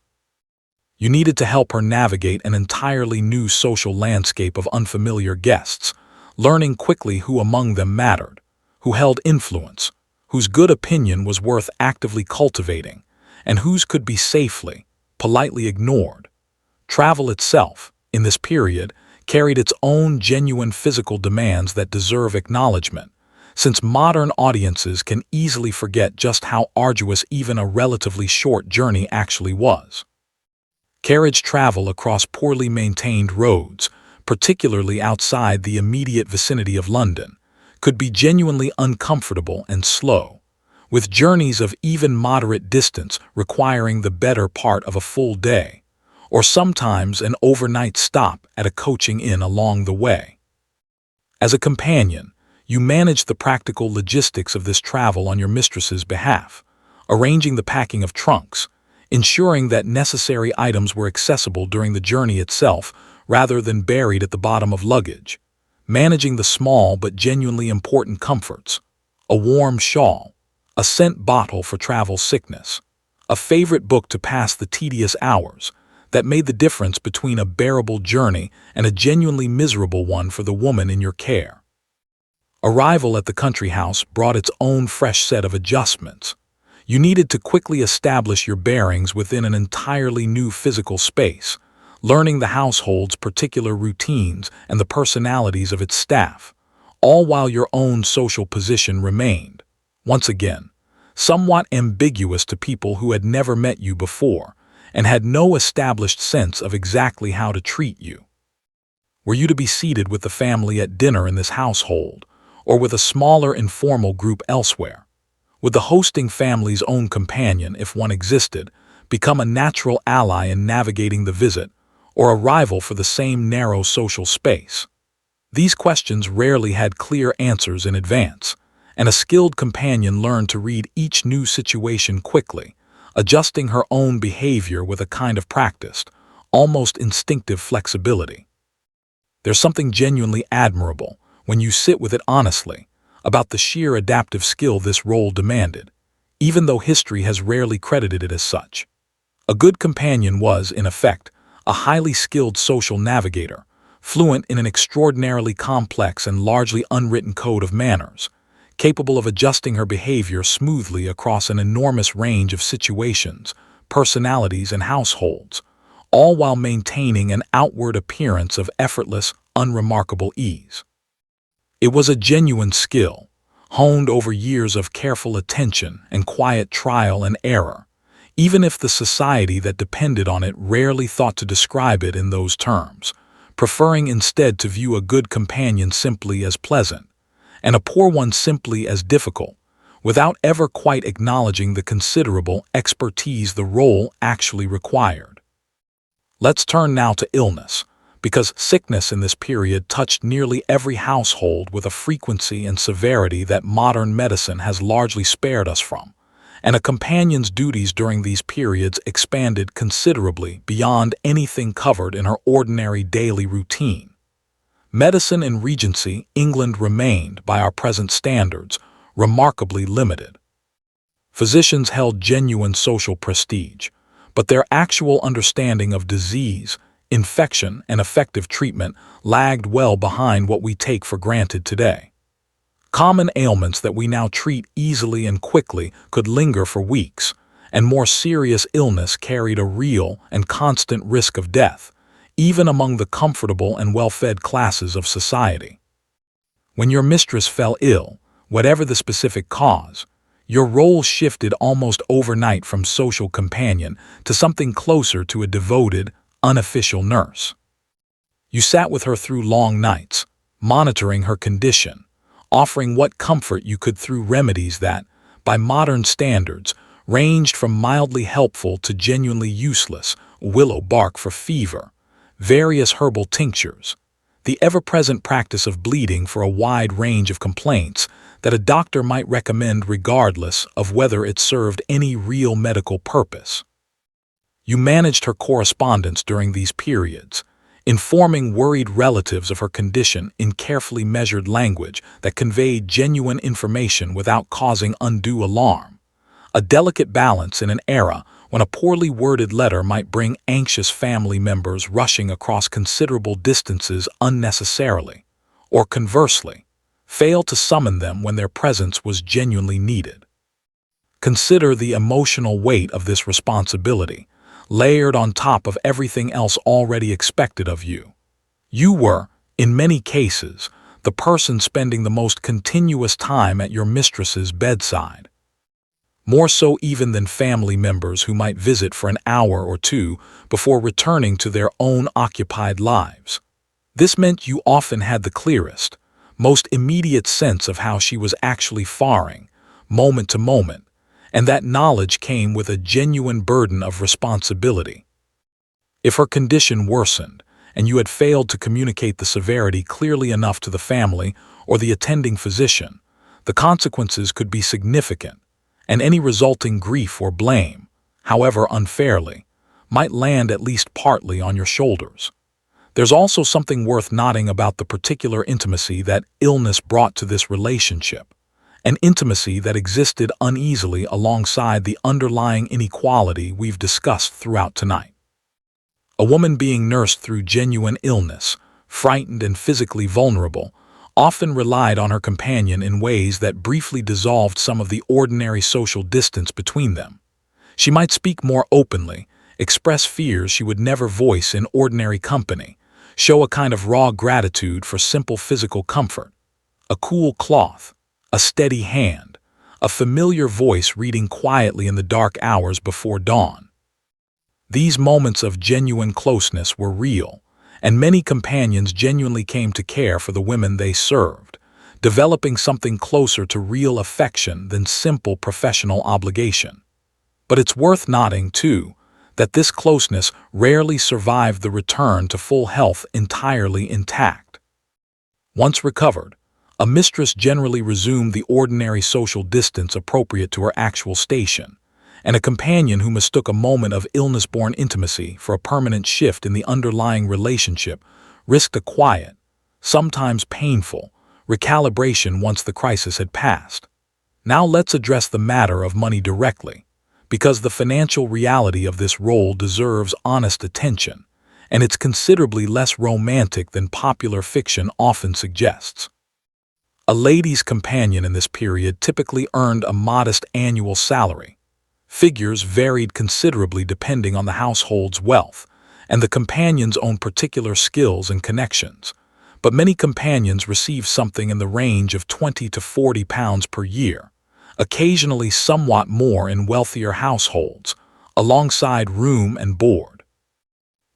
You needed to help her navigate an entirely new social landscape of unfamiliar guests, learning quickly who among them mattered, who held influence, whose good opinion was worth actively cultivating, and whose could be safely, politely ignored. Travel itself, in this period, carried its own genuine physical demands that deserve acknowledgement, since modern audiences can easily forget just how arduous even a relatively short journey actually was. Carriage travel across poorly maintained roads, particularly outside the immediate vicinity of London, could be genuinely uncomfortable and slow, with journeys of even moderate distance requiring the better part of a full day, or sometimes an overnight stop at a coaching inn along the way. As a companion, you managed the practical logistics of this travel on your mistress's behalf, arranging the packing of trunks, ensuring that necessary items were accessible during the journey itself rather than buried at the bottom of luggage, managing the small but genuinely important comforts: a warm shawl, a scent bottle for travel sickness, a favorite book to pass the tedious hours, that made the difference between a bearable journey and a genuinely miserable one for the woman in your care. Arrival at the country house brought its own fresh set of adjustments. You needed to quickly establish your bearings within an entirely new physical space, learning the household's particular routines and the personalities of its staff, all while your own social position remained, once again, somewhat ambiguous to people who had never met you before and had no established sense of exactly how to treat you. Were you to be seated with the family at dinner in this household, or with a smaller informal group elsewhere? Would the hosting family's own companion, if one existed, become a natural ally in navigating the visit, or a rival for the same narrow social space? These questions rarely had clear answers in advance, and a skilled companion learned to read each new situation quickly, adjusting her own behavior with a kind of practiced, almost instinctive flexibility. There's something genuinely admirable, when you sit with it honestly, about the sheer adaptive skill this role demanded, even though history has rarely credited it as such. A good companion was, in effect, a highly skilled social navigator, fluent in an extraordinarily complex and largely unwritten code of manners, capable of adjusting her behavior smoothly across an enormous range of situations, personalities, and households, all while maintaining an outward appearance of effortless, unremarkable ease. It was a genuine skill, honed over years of careful attention and quiet trial and error, even if the society that depended on it rarely thought to describe it in those terms, preferring instead to view a good companion simply as pleasant, and a poor one simply as difficult, without ever quite acknowledging the considerable expertise the role actually required. Let's turn now to illness, because sickness in this period touched nearly every household with a frequency and severity that modern medicine has largely spared us from, and a companion's duties during these periods expanded considerably beyond anything covered in her ordinary daily routine. Medicine in Regency England remained, by our present standards, remarkably limited. Physicians held genuine social prestige, but their actual understanding of disease, infection, and effective treatment lagged well behind what we take for granted today. Common ailments that we now treat easily and quickly could linger for weeks, and more serious illness carried a real and constant risk of death, even among the comfortable and well-fed classes of society. When your mistress fell ill, whatever the specific cause, your role shifted almost overnight from social companion to something closer to a devoted, unofficial nurse. You sat with her through long nights, monitoring her condition, offering what comfort you could through remedies that, by modern standards, ranged from mildly helpful to genuinely useless: willow bark for fever, various herbal tinctures, the ever-present practice of bleeding for a wide range of complaints that a doctor might recommend regardless of whether it served any real medical purpose. You managed her correspondence during these periods, informing worried relatives of her condition in carefully measured language that conveyed genuine information without causing undue alarm, a delicate balance in an era when a poorly worded letter might bring anxious family members rushing across considerable distances unnecessarily, or conversely, fail to summon them when their presence was genuinely needed. Consider the emotional weight of this responsibility, layered on top of everything else already expected of you. You were, in many cases, the person spending the most continuous time at your mistress's bedside. More so even than family members who might visit for an hour or two before returning to their own occupied lives. This meant you often had the clearest, most immediate sense of how she was actually faring, moment to moment, and that knowledge came with a genuine burden of responsibility. If her condition worsened, and you had failed to communicate the severity clearly enough to the family or the attending physician, the consequences could be significant, and any resulting grief or blame, however unfairly, might land at least partly on your shoulders. There's also something worth noting about the particular intimacy that illness brought to this relationship, an intimacy that existed uneasily alongside the underlying inequality we've discussed throughout tonight. A woman being nursed through genuine illness, frightened and physically vulnerable, often relied on her companion in ways that briefly dissolved some of the ordinary social distance between them. She might speak more openly, express fears she would never voice in ordinary company, show a kind of raw gratitude for simple physical comfort: a cool cloth, a steady hand, a familiar voice reading quietly in the dark hours before dawn. These moments of genuine closeness were real, and many companions genuinely came to care for the women they served, developing something closer to real affection than simple professional obligation. But it's worth noting, too, that this closeness rarely survived the return to full health entirely intact. Once recovered, a mistress generally resumed the ordinary social distance appropriate to her actual station, and a companion who mistook a moment of illness-born intimacy for a permanent shift in the underlying relationship risked a quiet, sometimes painful, recalibration once the crisis had passed. Now let's address the matter of money directly, because the financial reality of this role deserves honest attention, and it's considerably less romantic than popular fiction often suggests. A lady's companion in this period typically earned a modest annual salary. Figures varied considerably depending on the household's wealth and the companion's own particular skills and connections, but many companions received something in the range of £20 to £40 per year, occasionally somewhat more in wealthier households, alongside room and board.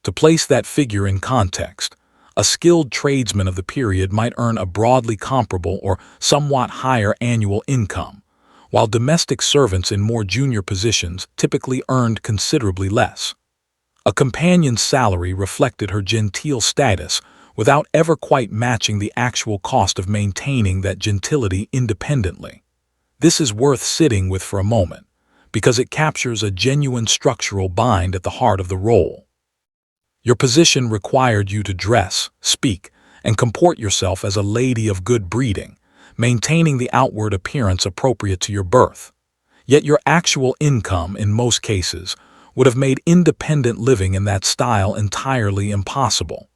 To place that figure in context, a skilled tradesman of the period might earn a broadly comparable or somewhat higher annual income, while domestic servants in more junior positions typically earned considerably less. A companion's salary reflected her genteel status without ever quite matching the actual cost of maintaining that gentility independently. This is worth sitting with for a moment, because it captures a genuine structural bind at the heart of the role. Your position required you to dress, speak, and comport yourself as a lady of good breeding, maintaining the outward appearance appropriate to your birth. Yet your actual income, in most cases, would have made independent living in that style entirely impossible.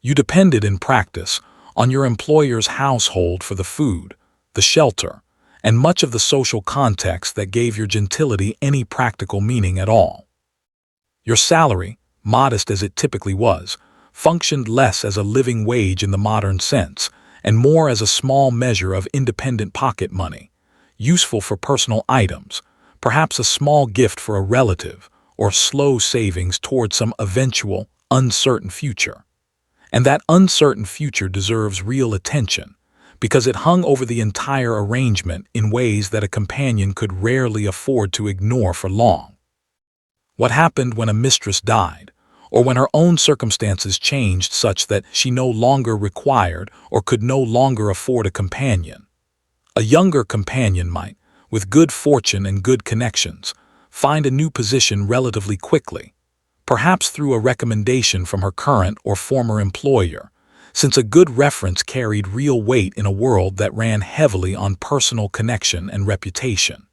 You depended, in practice, on your employer's household for the food, the shelter, and much of the social context that gave your gentility any practical meaning at all. Your salary, modest as it typically was, functioned less as a living wage in the modern sense, and more as a small measure of independent pocket money, useful for personal items, perhaps a small gift for a relative, or slow savings toward some eventual, uncertain future. And that uncertain future deserves real attention, because it hung over the entire arrangement in ways that a companion could rarely afford to ignore for long. What happened when a mistress died, or when her own circumstances changed such that she no longer required or could no longer afford a companion? A younger companion might, with good fortune and good connections, find a new position relatively quickly, perhaps through a recommendation from her current or former employer, since a good reference carried real weight in a world that ran heavily on personal connection and reputation.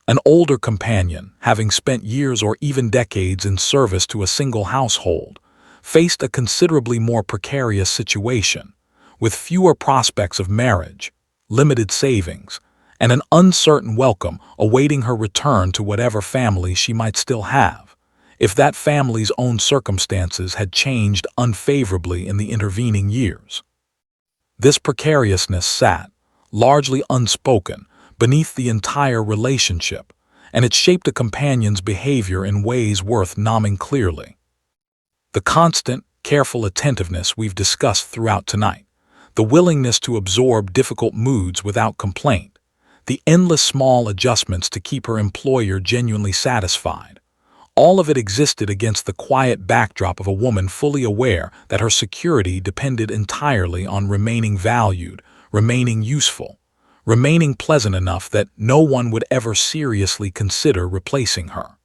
An older companion, having spent years or even decades in service to a single household, faced a considerably more precarious situation, with fewer prospects of marriage, limited savings, and an uncertain welcome awaiting her return to whatever family she might still have, if that family's own circumstances had changed unfavorably in the intervening years. This precariousness sat, largely unspoken, beneath the entire relationship, and it shaped a companion's behavior in ways worth naming clearly. The constant, careful attentiveness we've discussed throughout tonight, the willingness to absorb difficult moods without complaint, the endless small adjustments to keep her employer genuinely satisfied, all of it existed against the quiet backdrop of a woman fully aware that her security depended entirely on remaining valued, remaining useful, remaining pleasant enough that no one would ever seriously consider replacing her.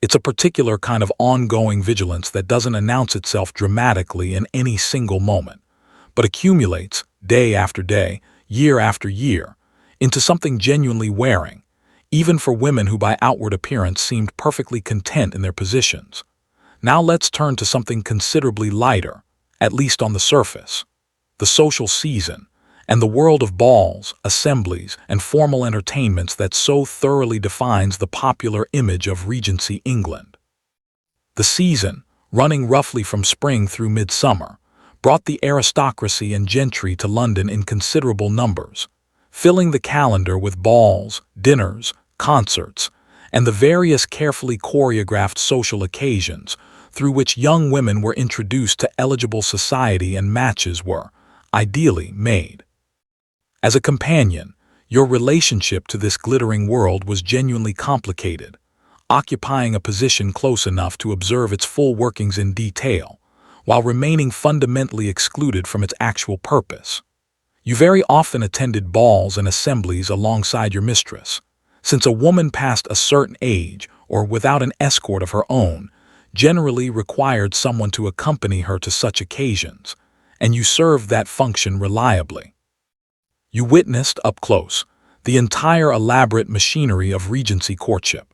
It's a particular kind of ongoing vigilance that doesn't announce itself dramatically in any single moment, but accumulates, day after day, year after year, into something genuinely wearing, even for women who by outward appearance seemed perfectly content in their positions. Now let's turn to something considerably lighter, at least on the surface: the social season, and the world of balls, assemblies, and formal entertainments that so thoroughly defines the popular image of Regency England. The season, running roughly from spring through midsummer, brought the aristocracy and gentry to London in considerable numbers, filling the calendar with balls, dinners, concerts, and the various carefully choreographed social occasions through which young women were introduced to eligible society and matches were, ideally, made. As a companion, your relationship to this glittering world was genuinely complicated, occupying a position close enough to observe its full workings in detail, while remaining fundamentally excluded from its actual purpose. You very often attended balls and assemblies alongside your mistress, since a woman past a certain age, or without an escort of her own, generally required someone to accompany her to such occasions, and you served that function reliably. You witnessed, up close, the entire elaborate machinery of Regency courtship,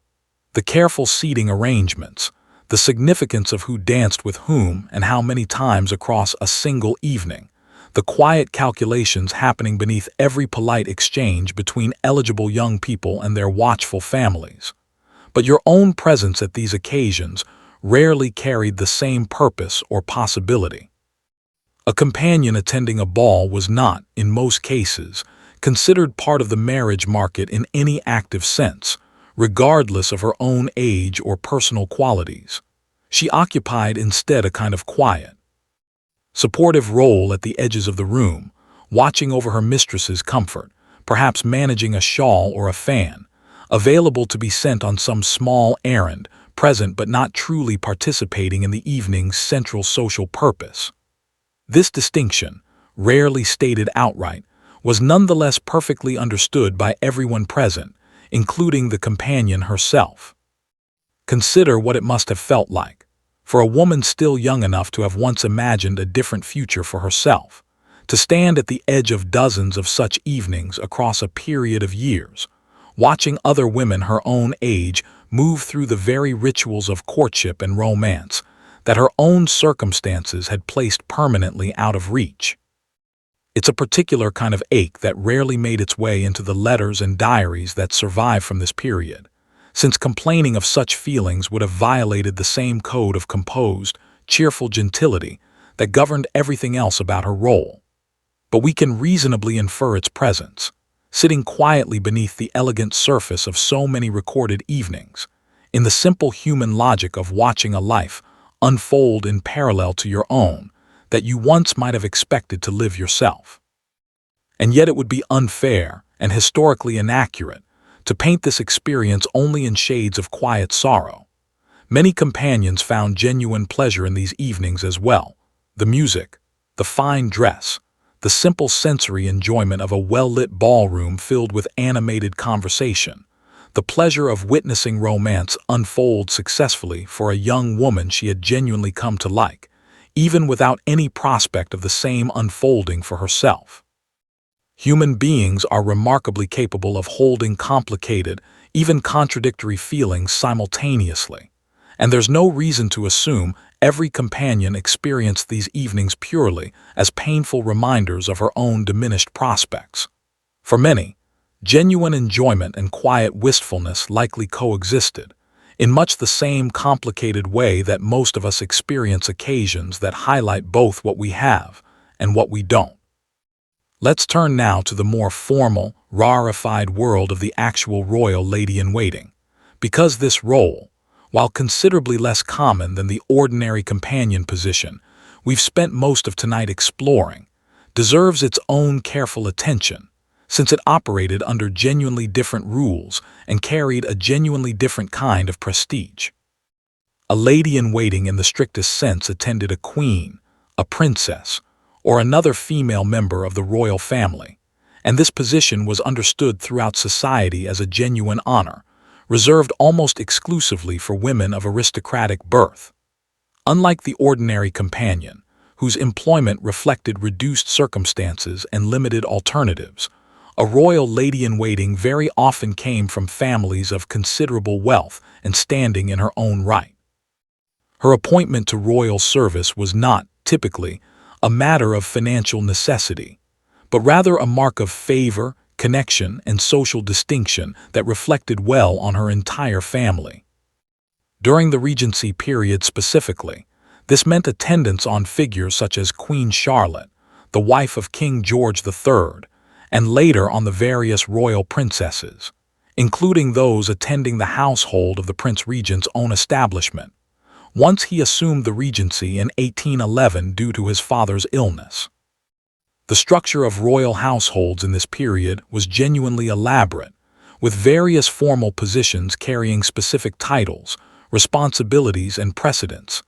the careful seating arrangements, the significance of who danced with whom and how many times across a single evening, the quiet calculations happening beneath every polite exchange between eligible young people and their watchful families. But your own presence at these occasions rarely carried the same purpose or possibility. A companion attending a ball was not, in most cases, considered part of the marriage market in any active sense, regardless of her own age or personal qualities. She occupied instead a kind of quiet, supportive role at the edges of the room, watching over her mistress's comfort, perhaps managing a shawl or a fan, available to be sent on some small errand, present but not truly participating in the evening's central social purpose. This distinction, rarely stated outright, was nonetheless perfectly understood by everyone present, including the companion herself. Consider what it must have felt like, for a woman still young enough to have once imagined a different future for herself, to stand at the edge of dozens of such evenings across a period of years, watching other women her own age move through the very rituals of courtship and romance that her own circumstances had placed permanently out of reach. It's a particular kind of ache that rarely made its way into the letters and diaries that survive from this period, since complaining of such feelings would have violated the same code of composed, cheerful gentility that governed everything else about her role. But we can reasonably infer its presence, sitting quietly beneath the elegant surface of so many recorded evenings, in the simple human logic of watching a life unfold in parallel to your own that you once might have expected to live yourself. And yet it would be unfair and historically inaccurate to paint this experience only in shades of quiet sorrow. Many companions found genuine pleasure in these evenings as well: the music, the fine dress, the simple sensory enjoyment of a well-lit ballroom filled with animated conversation, the pleasure of witnessing romance unfold successfully for a young woman she had genuinely come to like, even without any prospect of the same unfolding for herself. Human beings are remarkably capable of holding complicated, even contradictory feelings simultaneously, and there's no reason to assume every companion experienced these evenings purely as painful reminders of her own diminished prospects. For many, genuine enjoyment and quiet wistfulness likely coexisted, in much the same complicated way that most of us experience occasions that highlight both what we have and what we don't. Let's turn now to the more formal, rarefied world of the actual royal lady-in-waiting, because this role, while considerably less common than the ordinary companion position we've spent most of tonight exploring, deserves its own careful attention, since it operated under genuinely different rules and carried a genuinely different kind of prestige. A lady-in-waiting in the strictest sense attended a queen, a princess, or another female member of the royal family, and this position was understood throughout society as a genuine honor, reserved almost exclusively for women of aristocratic birth. Unlike the ordinary companion, whose employment reflected reduced circumstances and limited alternatives, a royal lady-in-waiting very often came from families of considerable wealth and standing in her own right. Her appointment to royal service was not, typically, a matter of financial necessity, but rather a mark of favor, connection, and social distinction that reflected well on her entire family. During the Regency period specifically, this meant attendance on figures such as Queen Charlotte, the wife of King George III, and later on the various royal princesses, including those attending the household of the Prince Regent's own establishment, once he assumed the regency in 1811 due to his father's illness. The structure of royal households in this period was genuinely elaborate, with various formal positions carrying specific titles, responsibilities, and precedence: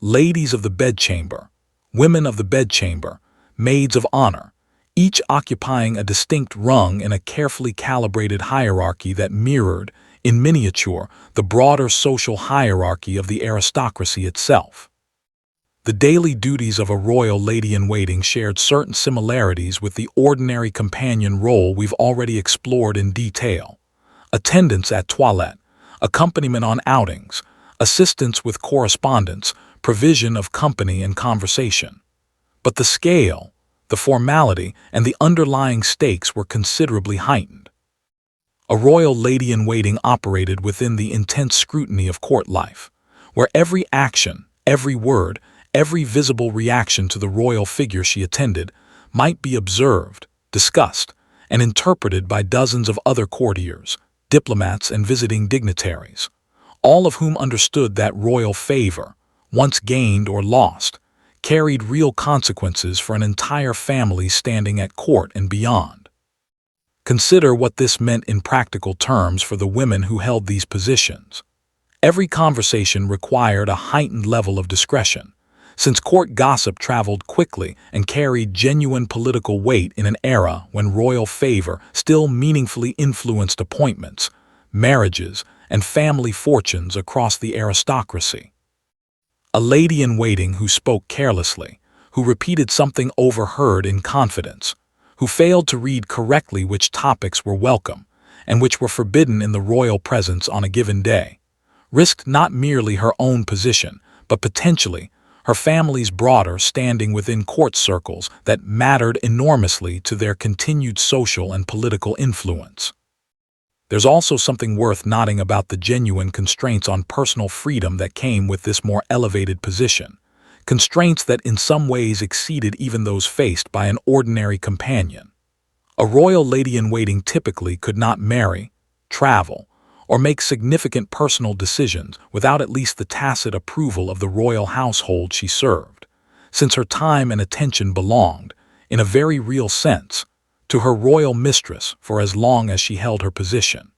ladies of the bedchamber, women of the bedchamber, maids of honor, each occupying a distinct rung in a carefully calibrated hierarchy that mirrored, in miniature, the broader social hierarchy of the aristocracy itself. The daily duties of a royal lady-in-waiting shared certain similarities with the ordinary companion role we've already explored in detail: attendance at toilette, accompaniment on outings, assistance with correspondence, provision of company and conversation. But the scale, the formality, and the underlying stakes were considerably heightened. A royal lady-in-waiting operated within the intense scrutiny of court life, where every action, every word, every visible reaction to the royal figure she attended might be observed, discussed, and interpreted by dozens of other courtiers, diplomats, and visiting dignitaries, all of whom understood that royal favor, once gained or lost, carried real consequences for an entire family standing at court and beyond. Consider what this meant in practical terms for the women who held these positions. Every conversation required a heightened level of discretion, since court gossip traveled quickly and carried genuine political weight in an era when royal favor still meaningfully influenced appointments, marriages, and family fortunes across the aristocracy. A lady-in-waiting who spoke carelessly, who repeated something overheard in confidence, who failed to read correctly which topics were welcome, and which were forbidden in the royal presence on a given day, risked not merely her own position, but potentially her family's broader standing within court circles that mattered enormously to their continued social and political influence. There's also something worth noting about the genuine constraints on personal freedom that came with this more elevated position, constraints that in some ways exceeded even those faced by an ordinary companion. A royal lady-in-waiting typically could not marry, travel, or make significant personal decisions without at least the tacit approval of the royal household she served, since her time and attention belonged, in a very real sense, to her royal mistress for as long as she held her position.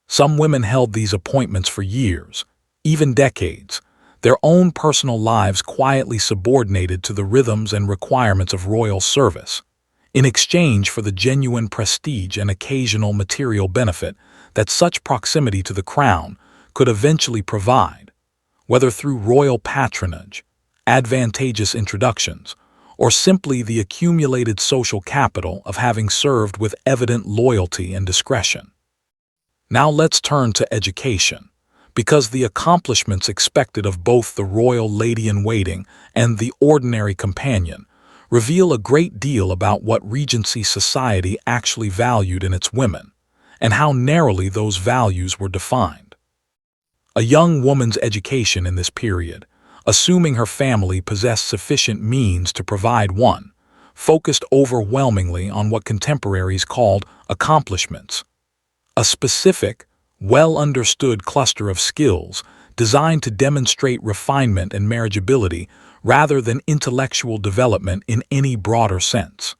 Some women held these appointments for years, even decades, their own personal lives quietly subordinated to the rhythms and requirements of royal service, in exchange for the genuine prestige and occasional material benefit that such proximity to the crown could eventually provide, whether through royal patronage, advantageous introductions, or simply the accumulated social capital of having served with evident loyalty and discretion. Now let's turn to education, because the accomplishments expected of both the royal lady-in-waiting and the ordinary companion reveal a great deal about what Regency society actually valued in its women, and how narrowly those values were defined. A young woman's education in this period, assuming her family possessed sufficient means to provide one, focused overwhelmingly on what contemporaries called accomplishments, a specific, well-understood cluster of skills designed to demonstrate refinement and marriageability rather than intellectual development in any broader sense.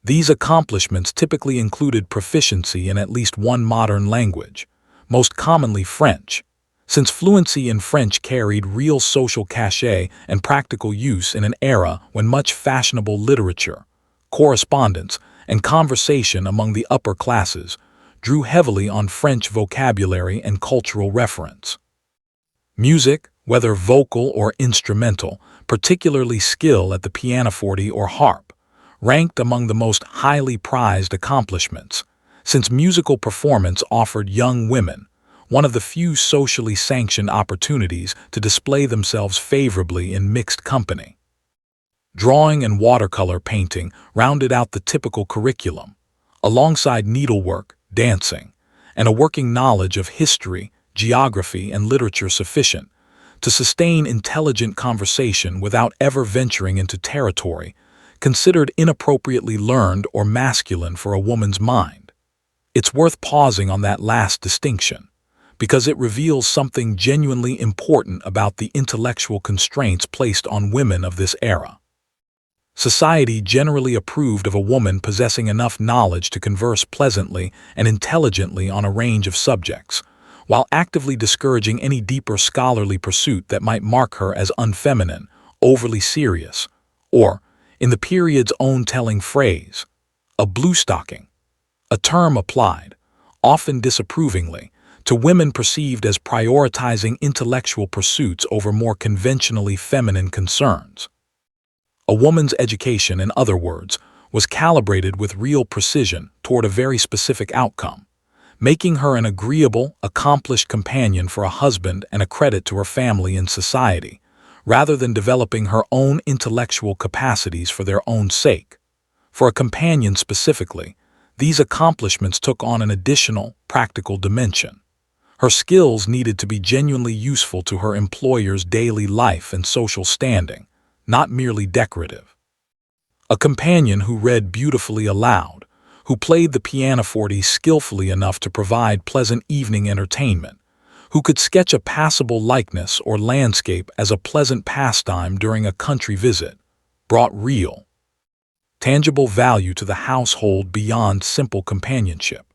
These accomplishments typically included proficiency in at least one modern language, most commonly French, since fluency in French carried real social cachet and practical use in an era when much fashionable literature, correspondence, and conversation among the upper classes drew heavily on French vocabulary and cultural reference. Music, whether vocal or instrumental, particularly skill at the pianoforte or harp, ranked among the most highly prized accomplishments, since musical performance offered young women one of the few socially sanctioned opportunities to display themselves favorably in mixed company. Drawing and watercolor painting rounded out the typical curriculum, alongside needlework, dancing, and a working knowledge of history, geography, and literature sufficient to sustain intelligent conversation without ever venturing into territory considered inappropriately learned or masculine for a woman's mind. It's worth pausing on that last distinction, because it reveals something genuinely important about the intellectual constraints placed on women of this era. Society generally approved of a woman possessing enough knowledge to converse pleasantly and intelligently on a range of subjects, while actively discouraging any deeper scholarly pursuit that might mark her as unfeminine, overly serious, or, in the period's own telling phrase, a bluestocking, a term applied, often disapprovingly, to women perceived as prioritizing intellectual pursuits over more conventionally feminine concerns. A woman's education, in other words, was calibrated with real precision toward a very specific outcome, making her an agreeable, accomplished companion for a husband and a credit to her family and society, rather than developing her own intellectual capacities for their own sake. For a companion specifically, these accomplishments took on an additional, practical dimension. Her skills needed to be genuinely useful to her employer's daily life and social standing, not merely decorative. A companion who read beautifully aloud, who played the pianoforte skillfully enough to provide pleasant evening entertainment, who could sketch a passable likeness or landscape as a pleasant pastime during a country visit, brought real, tangible value to the household beyond simple companionship.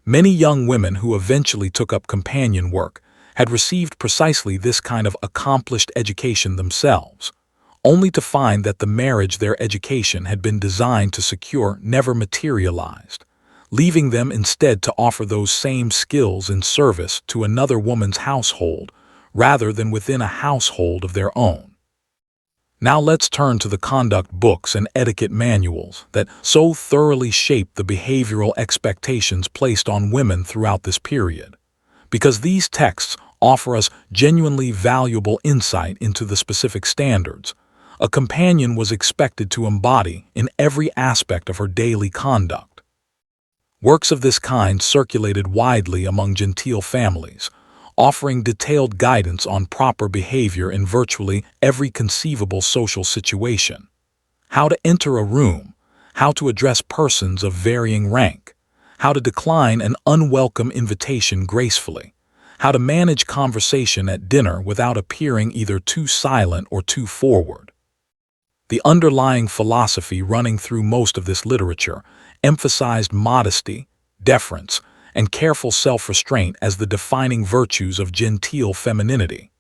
Many young women who eventually took up companion work had received precisely this kind of accomplished education themselves, only to find that the marriage their education had been designed to secure never materialized, leaving them instead to offer those same skills in service to another woman's household rather than within a household of their own. Now let's turn to the conduct books and etiquette manuals that so thoroughly shaped the behavioral expectations placed on women throughout this period. Because these texts offer us genuinely valuable insight into the specific standards a companion was expected to embody in every aspect of her daily conduct. Works of this kind circulated widely among genteel families, offering detailed guidance on proper behavior in virtually every conceivable social situation. How to enter a room, how to address persons of varying rank, how to decline an unwelcome invitation gracefully, how to manage conversation at dinner without appearing either too silent or too forward. The underlying philosophy running through most of this literature emphasized modesty, deference, and careful self-restraint as the defining virtues of genteel femininity.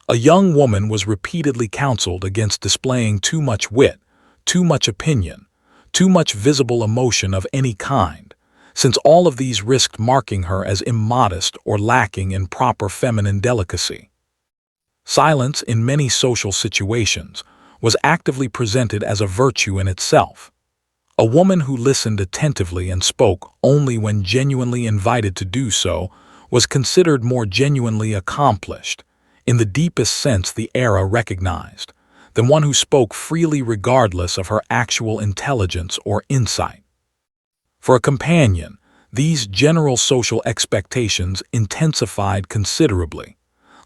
A young woman was repeatedly counseled against displaying too much wit, too much opinion, too much visible emotion of any kind, since all of these risked marking her as immodest or lacking in proper feminine delicacy. Silence in many social situations was actively presented as a virtue in itself. A woman who listened attentively and spoke only when genuinely invited to do so was considered more genuinely accomplished, in the deepest sense the era recognized, than one who spoke freely regardless of her actual intelligence or insight. For a companion, these general social expectations intensified considerably,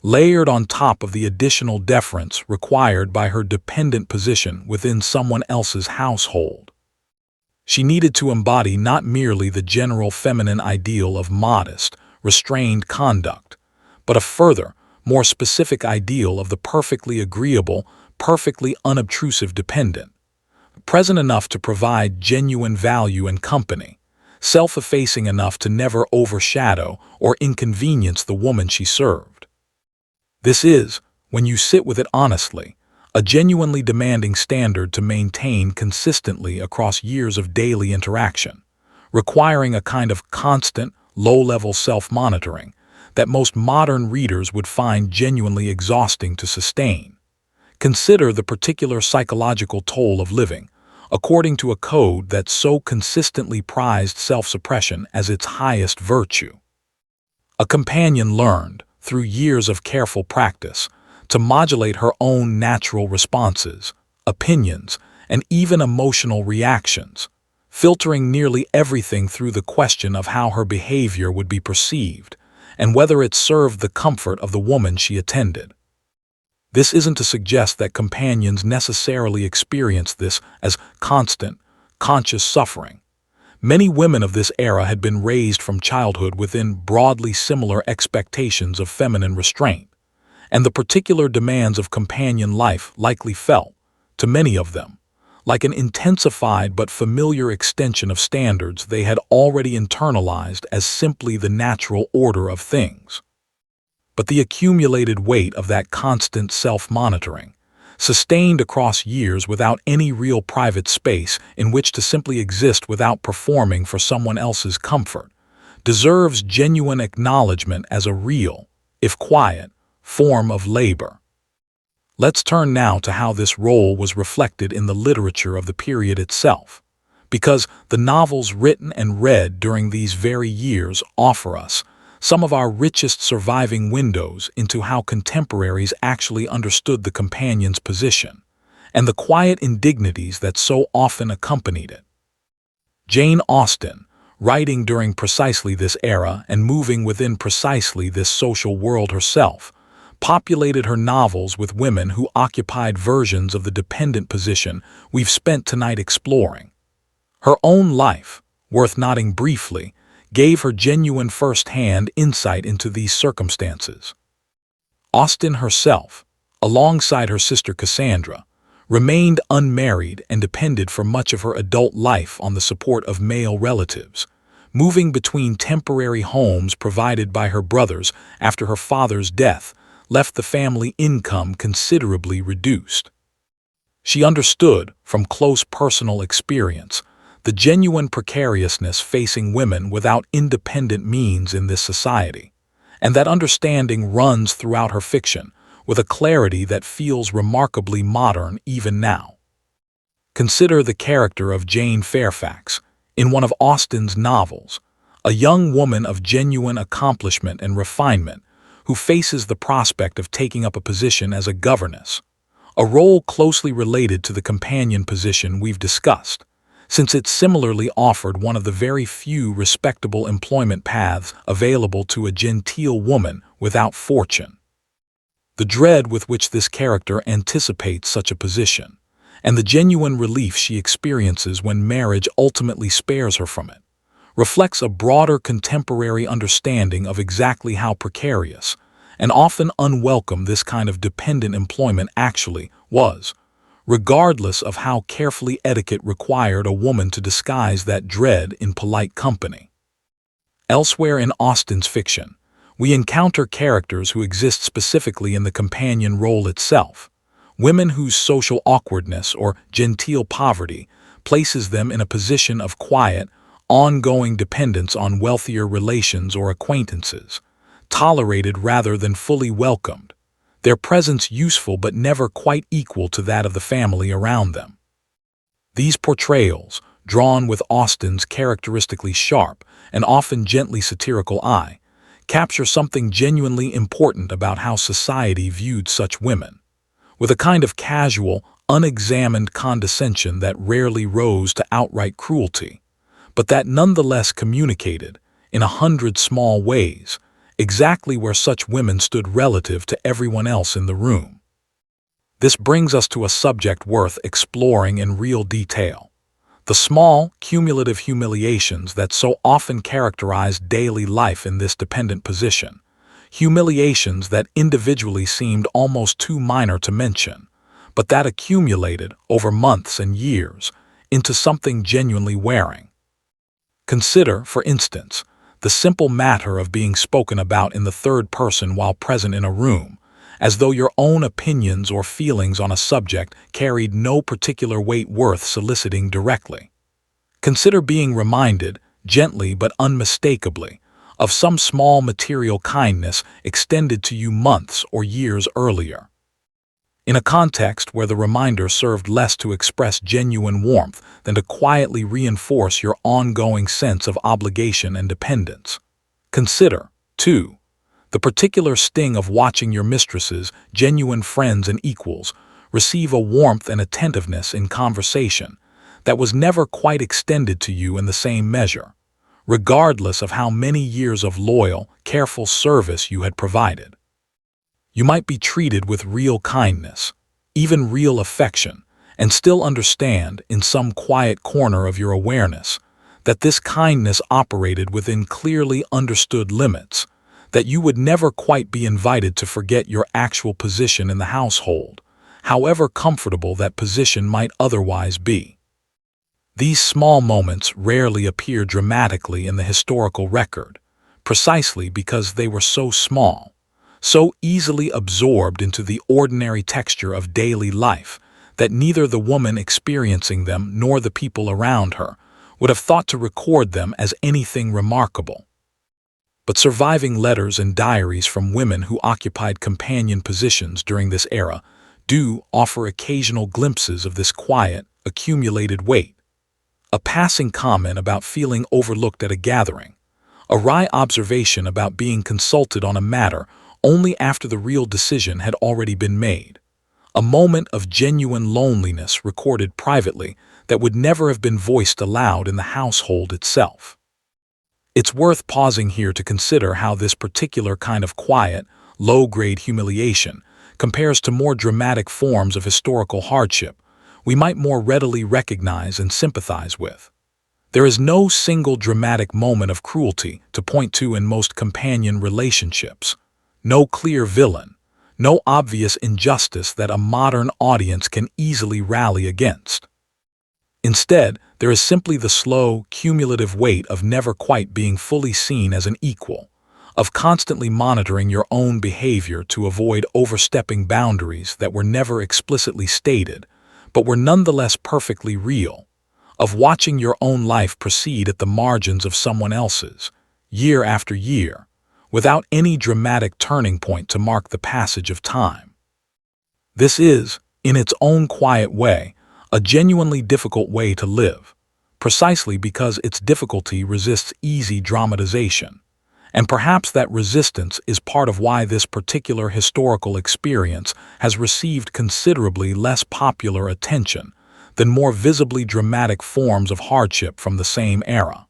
layered on top of the additional deference required by her dependent position within someone else's household. She needed to embody not merely the general feminine ideal of modest, restrained conduct, but a further, more specific ideal of the perfectly agreeable, perfectly unobtrusive dependent, present enough to provide genuine value and company, self-effacing enough to never overshadow or inconvenience the woman she served. This is, when you sit with it honestly, a genuinely demanding standard to maintain consistently across years of daily interaction, requiring a kind of constant, low-level self-monitoring that most modern readers would find genuinely exhausting to sustain. Consider the particular psychological toll of living, according to a code that so consistently prized self-suppression as its highest virtue. A companion learned, through years of careful practice, to modulate her own natural responses, opinions, and even emotional reactions, filtering nearly everything through the question of how her behavior would be perceived and whether it served the comfort of the woman she attended. This isn't to suggest that companions necessarily experience this as constant, conscious suffering. Many women of this era had been raised from childhood within broadly similar expectations of feminine restraint, and the particular demands of companion life likely felt, to many of them, like an intensified but familiar extension of standards they had already internalized as simply the natural order of things. But the accumulated weight of that constant self-monitoring, sustained across years without any real private space in which to simply exist without performing for someone else's comfort, deserves genuine acknowledgement as a real, if quiet, form of labor. Let's turn now to how this role was reflected in the literature of the period itself, because the novels written and read during these very years offer us some of our richest surviving windows into how contemporaries actually understood the companion's position, and the quiet indignities that so often accompanied it. Jane Austen, writing during precisely this era and moving within precisely this social world herself, populated her novels with women who occupied versions of the dependent position we've spent tonight exploring. Her own life, worth noting briefly, gave her genuine first-hand insight into these circumstances. Austen herself, alongside her sister Cassandra, remained unmarried and depended for much of her adult life on the support of male relatives, moving between temporary homes provided by her brothers after her father's death left the family income considerably reduced. She understood, from close personal experience, the genuine precariousness facing women without independent means in this society, and that understanding runs throughout her fiction, with a clarity that feels remarkably modern even now. Consider the character of Jane Fairfax in one of Austen's novels, a young woman of genuine accomplishment and refinement who faces the prospect of taking up a position as a governess, a role closely related to the companion position we've discussed, since it similarly offered one of the very few respectable employment paths available to a genteel woman without fortune. The dread with which this character anticipates such a position, and the genuine relief she experiences when marriage ultimately spares her from it, reflects a broader contemporary understanding of exactly how precarious and often unwelcome this kind of dependent employment actually was, regardless of how carefully etiquette required a woman to disguise that dread in polite company. Elsewhere in Austen's fiction, we encounter characters who exist specifically in the companion role itself, women whose social awkwardness or genteel poverty places them in a position of quiet, ongoing dependence on wealthier relations or acquaintances, tolerated rather than fully welcomed, their presence useful but never quite equal to that of the family around them. These portrayals, drawn with Austen's characteristically sharp and often gently satirical eye, capture something genuinely important about how society viewed such women, with a kind of casual, unexamined condescension that rarely rose to outright cruelty, but that nonetheless communicated, in 100 small ways, exactly where such women stood relative to everyone else in the room. This brings us to a subject worth exploring in real detail: the small, cumulative humiliations that so often characterize daily life in this dependent position, humiliations that individually seemed almost too minor to mention, but that accumulated over months and years into something genuinely wearing. Consider, for instance, the simple matter of being spoken about in the third person while present in a room, as though your own opinions or feelings on a subject carried no particular weight worth soliciting directly. Consider being reminded, gently but unmistakably, of some small material kindness extended to you months or years earlier. In a context where the reminder served less to express genuine warmth than to quietly reinforce your ongoing sense of obligation and dependence. Consider, too, the particular sting of watching your mistress's genuine friends and equals receive a warmth and attentiveness in conversation that was never quite extended to you in the same measure, regardless of how many years of loyal, careful service you had provided. You might be treated with real kindness, even real affection, and still understand, in some quiet corner of your awareness, that this kindness operated within clearly understood limits, that you would never quite be invited to forget your actual position in the household, however comfortable that position might otherwise be. These small moments rarely appear dramatically in the historical record, precisely because they were so small, so easily absorbed into the ordinary texture of daily life that neither the woman experiencing them nor the people around her would have thought to record them as anything remarkable. But surviving letters and diaries from women who occupied companion positions during this era do offer occasional glimpses of this quiet, accumulated weight. A passing comment about feeling overlooked at a gathering, a wry observation about being consulted on a matter only after the real decision had already been made, a moment of genuine loneliness recorded privately that would never have been voiced aloud in the household itself. It's worth pausing here to consider how this particular kind of quiet, low-grade humiliation compares to more dramatic forms of historical hardship we might more readily recognize and sympathize with. There is no single dramatic moment of cruelty to point to in most companion relationships, no clear villain, no obvious injustice that a modern audience can easily rally against. Instead, there is simply the slow, cumulative weight of never quite being fully seen as an equal, of constantly monitoring your own behavior to avoid overstepping boundaries that were never explicitly stated, but were nonetheless perfectly real, of watching your own life proceed at the margins of someone else's, year after year, without any dramatic turning point to mark the passage of time. This is, in its own quiet way, a genuinely difficult way to live, precisely because its difficulty resists easy dramatization. And perhaps that resistance is part of why this particular historical experience has received considerably less popular attention than more visibly dramatic forms of hardship from the same era.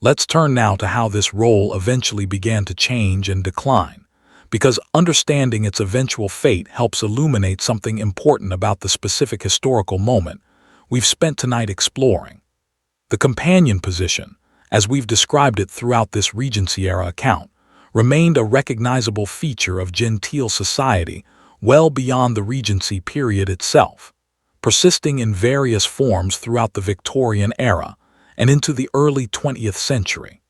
Let's turn now to how this role eventually began to change and decline, because understanding its eventual fate helps illuminate something important about the specific historical moment we've spent tonight exploring. The companion position, as we've described it throughout this Regency-era account, remained a recognizable feature of genteel society well beyond the Regency period itself, persisting in various forms throughout the Victorian era and into the early 20th century.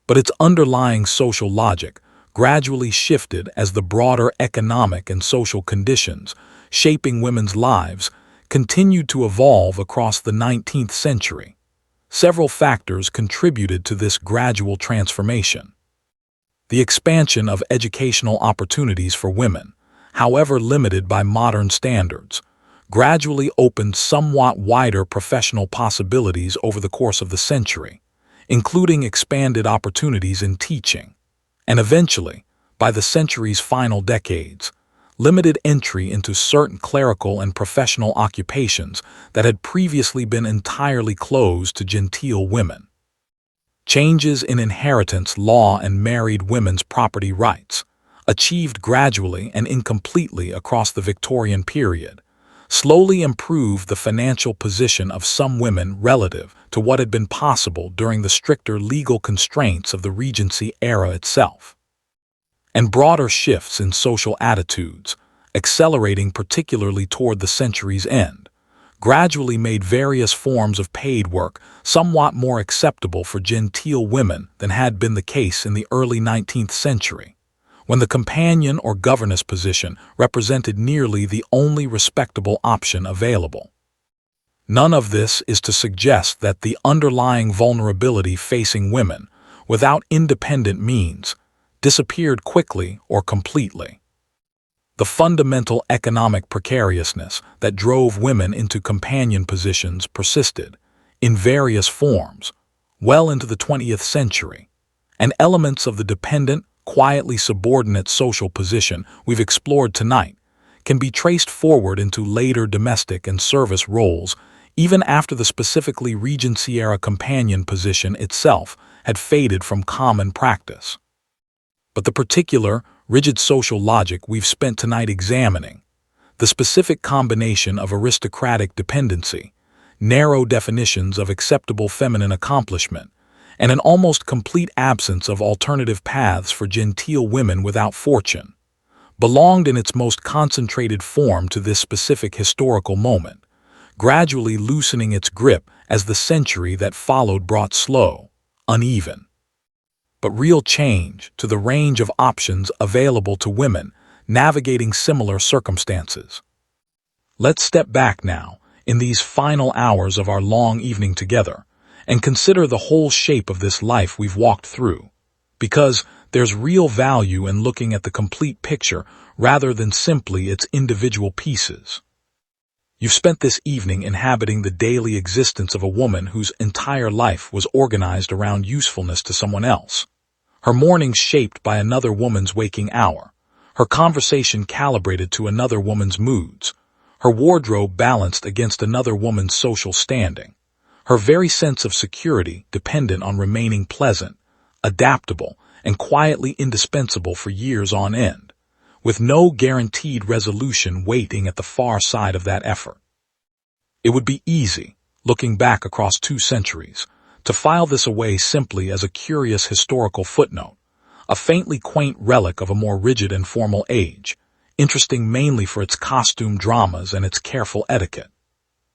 But its underlying social logic gradually shifted as the broader economic and social conditions shaping women's lives continued to evolve across the 19th century. Several factors contributed to this gradual transformation. The expansion of educational opportunities for women, however limited by modern standards, gradually opened somewhat wider professional possibilities over the course of the century, including expanded opportunities in teaching, and eventually, by the century's final decades, limited entry into certain clerical and professional occupations that had previously been entirely closed to genteel women. Changes in inheritance law and married women's property rights, achieved gradually and incompletely across the Victorian period, slowly improved the financial position of some women relative to what had been possible during the stricter legal constraints of the Regency era itself. And broader shifts in social attitudes, accelerating particularly toward the century's end, gradually made various forms of paid work somewhat more acceptable for genteel women than had been the case in the early 19th century, when the companion or governess position represented nearly the only respectable option available. None of this is to suggest that the underlying vulnerability facing women without independent means disappeared quickly or completely. The fundamental economic precariousness that drove women into companion positions persisted, in various forms, well into the 20th century, and elements of the dependent, quietly subordinate social position we've explored tonight can be traced forward into later domestic and service roles even after the specifically Regency-era companion position itself had faded from common practice. But the particular, rigid social logic we've spent tonight examining, the specific combination of aristocratic dependency, narrow definitions of acceptable feminine accomplishment, and an almost complete absence of alternative paths for genteel women without fortune, belonged in its most concentrated form to this specific historical moment, gradually loosening its grip as the century that followed brought slow, uneven, but real change to the range of options available to women navigating similar circumstances. Let's step back now, in these final hours of our long evening together, and consider the whole shape of this life we've walked through, because there's real value in looking at the complete picture rather than simply its individual pieces. You've spent this evening inhabiting the daily existence of a woman whose entire life was organized around usefulness to someone else, her mornings shaped by another woman's waking hour, her conversation calibrated to another woman's moods, her wardrobe balanced against another woman's social standing, her very sense of security dependent on remaining pleasant, adaptable, and quietly indispensable for years on end, with no guaranteed resolution waiting at the far side of that effort. It would be easy, looking back across 2 centuries, to file this away simply as a curious historical footnote, a faintly quaint relic of a more rigid and formal age, interesting mainly for its costume dramas and its careful etiquette.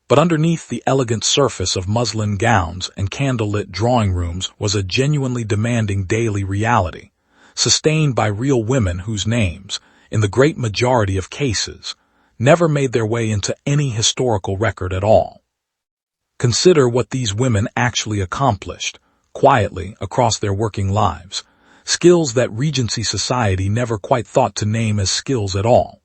But underneath the elegant surface of muslin gowns and candlelit drawing rooms was a genuinely demanding daily reality, sustained by real women whose names, in the great majority of cases, never made their way into any historical record at all. Consider what these women actually accomplished, quietly across their working lives, skills that Regency society never quite thought to name as skills at all.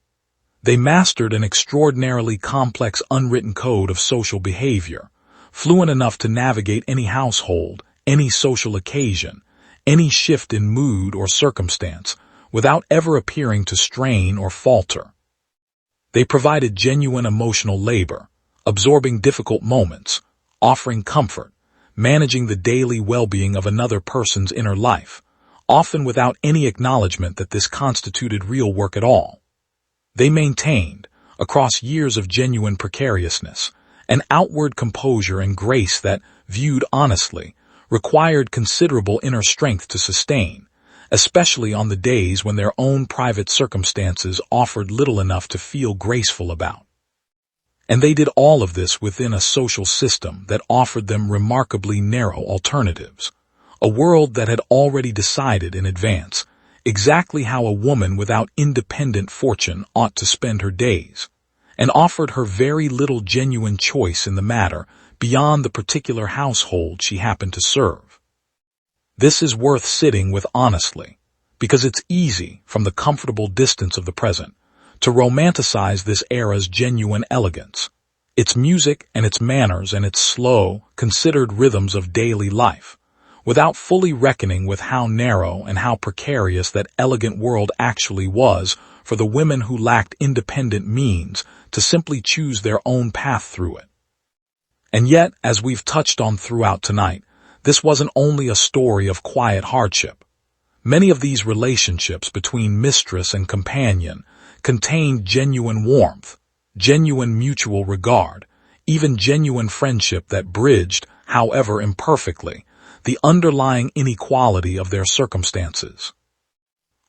They mastered an extraordinarily complex unwritten code of social behavior, fluent enough to navigate any household, any social occasion, any shift in mood or circumstance, without ever appearing to strain or falter. They provided genuine emotional labor, absorbing difficult moments, offering comfort, managing the daily well-being of another person's inner life, often without any acknowledgement that this constituted real work at all. They maintained, across years of genuine precariousness, an outward composure and grace that, viewed honestly, required considerable inner strength to sustain, especially on the days when their own private circumstances offered little enough to feel graceful about. And they did all of this within a social system that offered them remarkably narrow alternatives, a world that had already decided in advance exactly how a woman without independent fortune ought to spend her days, and offered her very little genuine choice in the matter beyond the particular household she happened to serve. This is worth sitting with honestly, because it's easy, from the comfortable distance of the present, to romanticize this era's genuine elegance, its music and its manners and its slow, considered rhythms of daily life, without fully reckoning with how narrow and how precarious that elegant world actually was for the women who lacked independent means to simply choose their own path through it. And yet, as we've touched on throughout tonight, this wasn't only a story of quiet hardship. Many of these relationships between mistress and companion contained genuine warmth, genuine mutual regard, even genuine friendship that bridged, however imperfectly, the underlying inequality of their circumstances.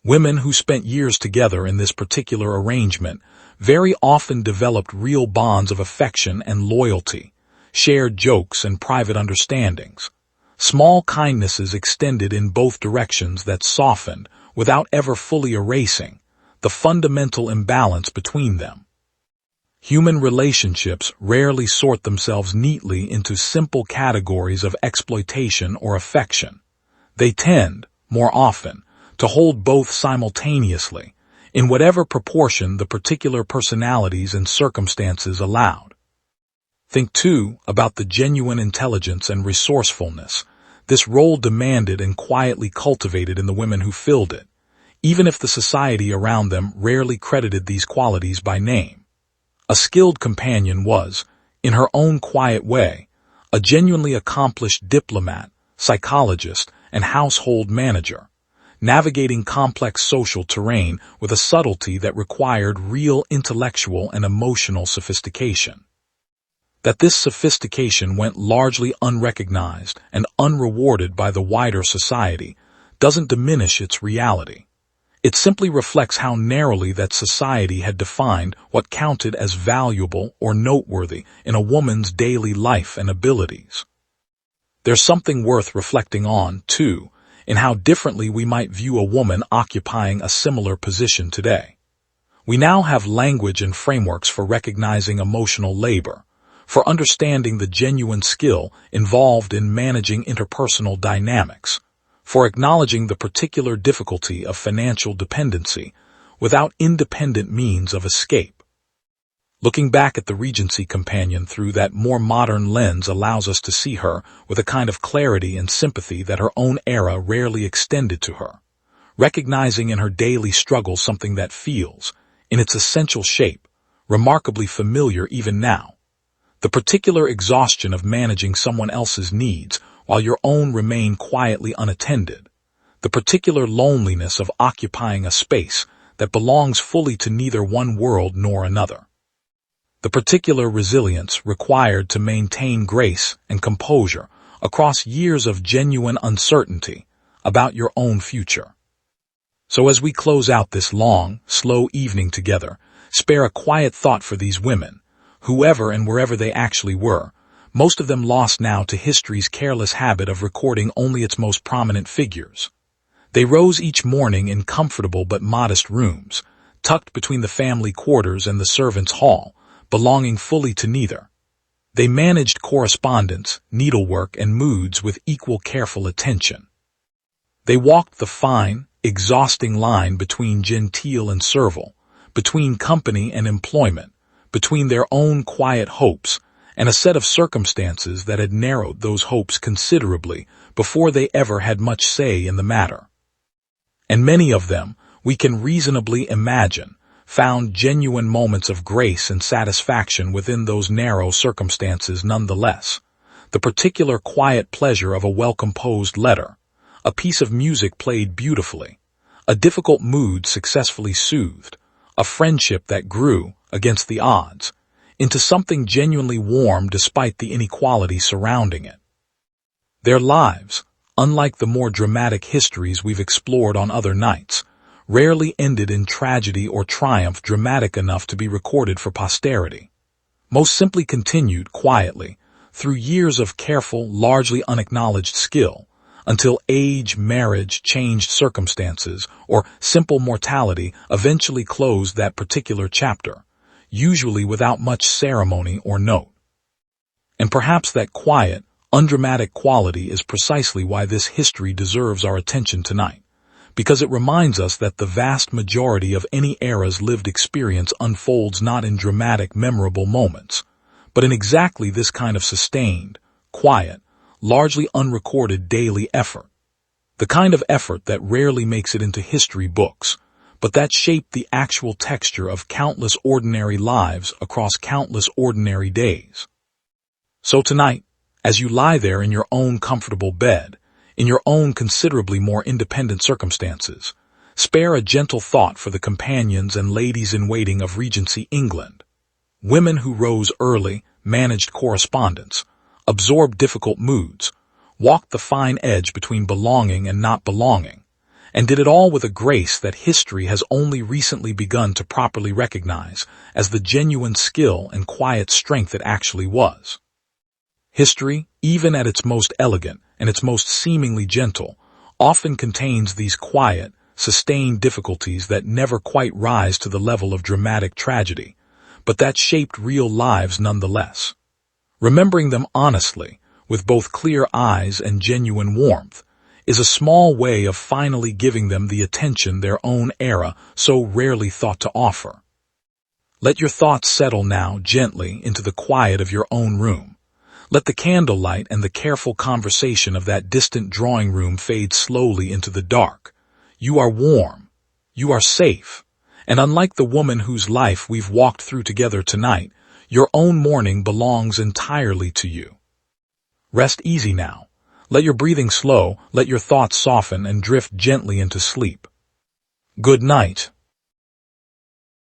Women who spent years together in this particular arrangement very often developed real bonds of affection and loyalty, shared jokes and private understandings, small kindnesses extended in both directions that softened, without ever fully erasing, the fundamental imbalance between them. Human relationships rarely sort themselves neatly into simple categories of exploitation or affection. They tend, more often, to hold both simultaneously, in whatever proportion the particular personalities and circumstances allowed. Think, too, about the genuine intelligence and resourcefulness this role demanded and quietly cultivated in the women who filled it, even if the society around them rarely credited these qualities by name. A skilled companion was, in her own quiet way, a genuinely accomplished diplomat, psychologist, and household manager, navigating complex social terrain with a subtlety that required real intellectual and emotional sophistication. That this sophistication went largely unrecognized and unrewarded by the wider society doesn't diminish its reality. It simply reflects how narrowly that society had defined what counted as valuable or noteworthy in a woman's daily life and abilities. There's something worth reflecting on, too, in how differently we might view a woman occupying a similar position today. We now have language and frameworks for recognizing emotional labor, for understanding the genuine skill involved in managing interpersonal dynamics, for acknowledging the particular difficulty of financial dependency without independent means of escape. Looking back at the Regency companion through that more modern lens allows us to see her with a kind of clarity and sympathy that her own era rarely extended to her, recognizing in her daily struggle something that feels, in its essential shape, remarkably familiar even now. The particular exhaustion of managing someone else's needs while your own remain quietly unattended, the particular loneliness of occupying a space that belongs fully to neither one world nor another, the particular resilience required to maintain grace and composure across years of genuine uncertainty about your own future. So as we close out this long, slow evening together, spare a quiet thought for these women, whoever and wherever they actually were, most of them lost now to history's careless habit of recording only its most prominent figures. They rose each morning in comfortable but modest rooms, tucked between the family quarters and the servants' hall, belonging fully to neither. They managed correspondence, needlework, and moods with equal careful attention. They walked the fine, exhausting line between genteel and servile, between company and employment, between their own quiet hopes, and a set of circumstances that had narrowed those hopes considerably before they ever had much say in the matter. And many of them, we can reasonably imagine, found genuine moments of grace and satisfaction within those narrow circumstances nonetheless. The particular quiet pleasure of a well-composed letter, a piece of music played beautifully, a difficult mood successfully soothed, a friendship that grew, against the odds, into something genuinely warm despite the inequality surrounding it. Their lives, unlike the more dramatic histories we've explored on other nights, rarely ended in tragedy or triumph dramatic enough to be recorded for posterity. Most simply continued quietly, through years of careful, largely unacknowledged skill, until age, marriage, changed circumstances, or simple mortality eventually closed that particular chapter, usually without much ceremony or note. And perhaps that quiet, undramatic quality is precisely why this history deserves our attention tonight, because it reminds us that the vast majority of any era's lived experience unfolds not in dramatic, memorable moments, but in exactly this kind of sustained, quiet, largely unrecorded daily effort. The kind of effort that rarely makes it into history books, but that shaped the actual texture of countless ordinary lives across countless ordinary days. So tonight, as you lie there in your own comfortable bed, in your own considerably more independent circumstances, spare a gentle thought for the companions and ladies-in-waiting of Regency England. Women who rose early, managed correspondence, absorbed difficult moods, walked the fine edge between belonging and not belonging, and did it all with a grace that history has only recently begun to properly recognize as the genuine skill and quiet strength it actually was. History, even at its most elegant and its most seemingly gentle, often contains these quiet, sustained difficulties that never quite rise to the level of dramatic tragedy, but that shaped real lives nonetheless. Remembering them honestly, with both clear eyes and genuine warmth, is a small way of finally giving them the attention their own era so rarely thought to offer. Let your thoughts settle now gently into the quiet of your own room. Let the candlelight and the careful conversation of that distant drawing room fade slowly into the dark. You are warm. You are safe. And unlike the woman whose life we've walked through together tonight, your own morning belongs entirely to you. Rest easy now. Let your breathing slow, let your thoughts soften and drift gently into sleep. Good night.